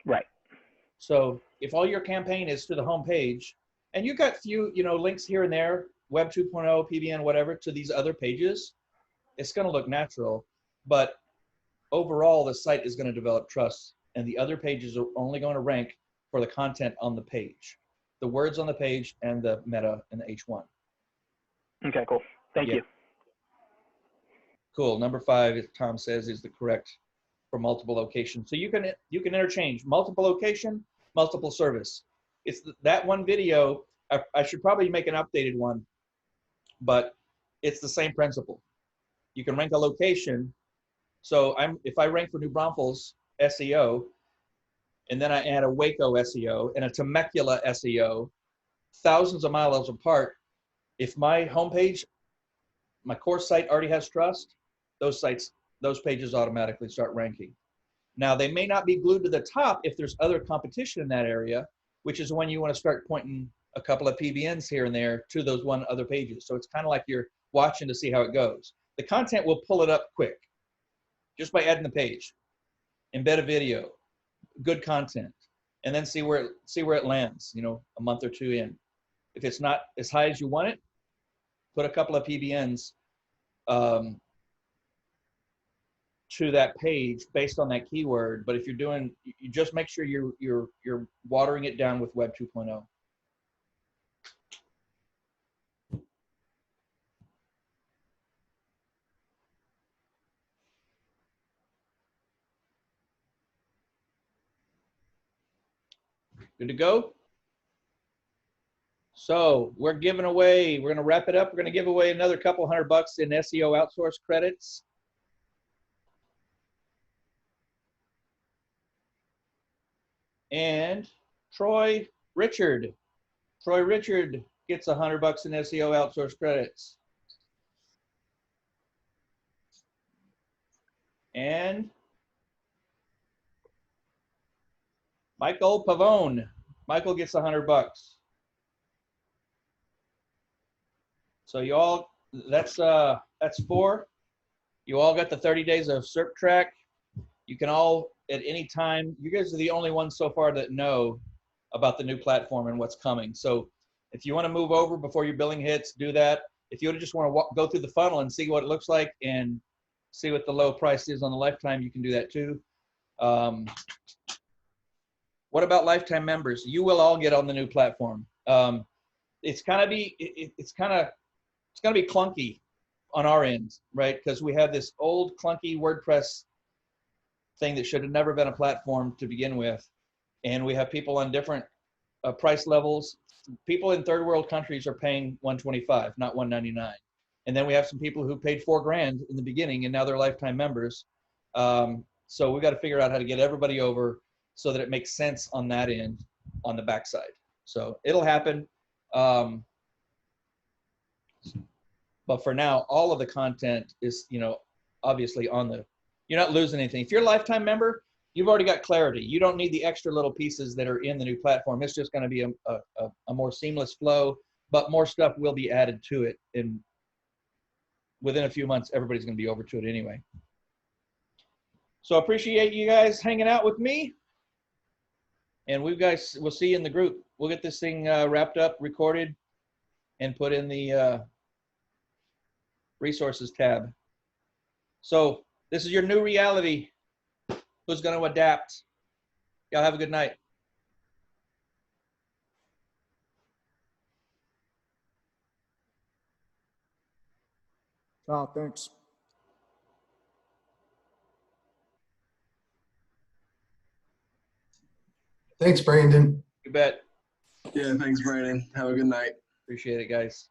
Right. So if all your campaign is to the homepage, and you've got few, links here and there, Web 2.0, PBN, whatever, to these other pages, it's going to look natural. But overall, the site is going to develop trust, and the other pages are only going to rank for the content on the page, the words on the page, and the meta and the H1. Okay, cool. Thank you. Cool. Number 5, as Tom says, is the correct for multiple locations. So you can interchange multiple location, multiple service. It's that one video. I should probably make an updated one, but it's the same principle. You can rank a location. So if I rank for New Braunfels SEO, and then I add a Waco SEO and a Temecula SEO, thousands of miles apart, if my homepage, my core site already has trust, those pages automatically start ranking. Now, they may not be glued to the top if there's other competition in that area, which is when you want to start pointing a couple of PBNs here and there to those other pages. So it's kind of like you're watching to see how it goes. The content will pull it up quick just by adding the page. Embed a video, good content, and then see where it lands, a month or 2 in. If it's not as high as you want it, put a couple of PBNs to that page based on that keyword. But if you're doing, you just make sure you're watering it down with Web 2.0. Good to go? So we're going to wrap it up. We're going to give away another couple $100 in SEO outsource credits. And Troy Richard gets $100 in SEO outsource credits. And Michael Pavone gets $100. So you all, that's 4. You all got the 30 days of SERP track. You can all, at any time, you guys are the only ones so far that know about the new platform and what's coming. So if you want to move over before your billing hits, do that. If you just want to go through the funnel and see what it looks like and see what the low price is on the lifetime, you can do that too. What about lifetime members? You will all get on the new platform. It's going to be clunky on our end, right? Because we have this old clunky WordPress thing that should have never been a platform to begin with. And we have people on different price levels. People in third world countries are paying $125, not $199. And then we have some people who paid $4,000 in the beginning and now they're lifetime members. So we've got to figure out how to get everybody over so that it makes sense on that end, on the backside. So it'll happen. But for now, all of the content is, obviously on the, you're not losing anything. If you're a lifetime member, you've already got clarity. You don't need the extra little pieces that are in the new platform. It's just going to be a more seamless flow, but more stuff will be added to it. And within a few months, everybody's going to be over to it anyway. So I appreciate you guys hanging out with me. And we'll see you in the group. We'll get this thing wrapped up, recorded, and put in the resources tab. So this is your new reality. Who's going to adapt? Y'all have a good night. Oh, thanks. Thanks, Brandon. You bet. Yeah, thanks, Brandon. Have a good night. Appreciate it, guys.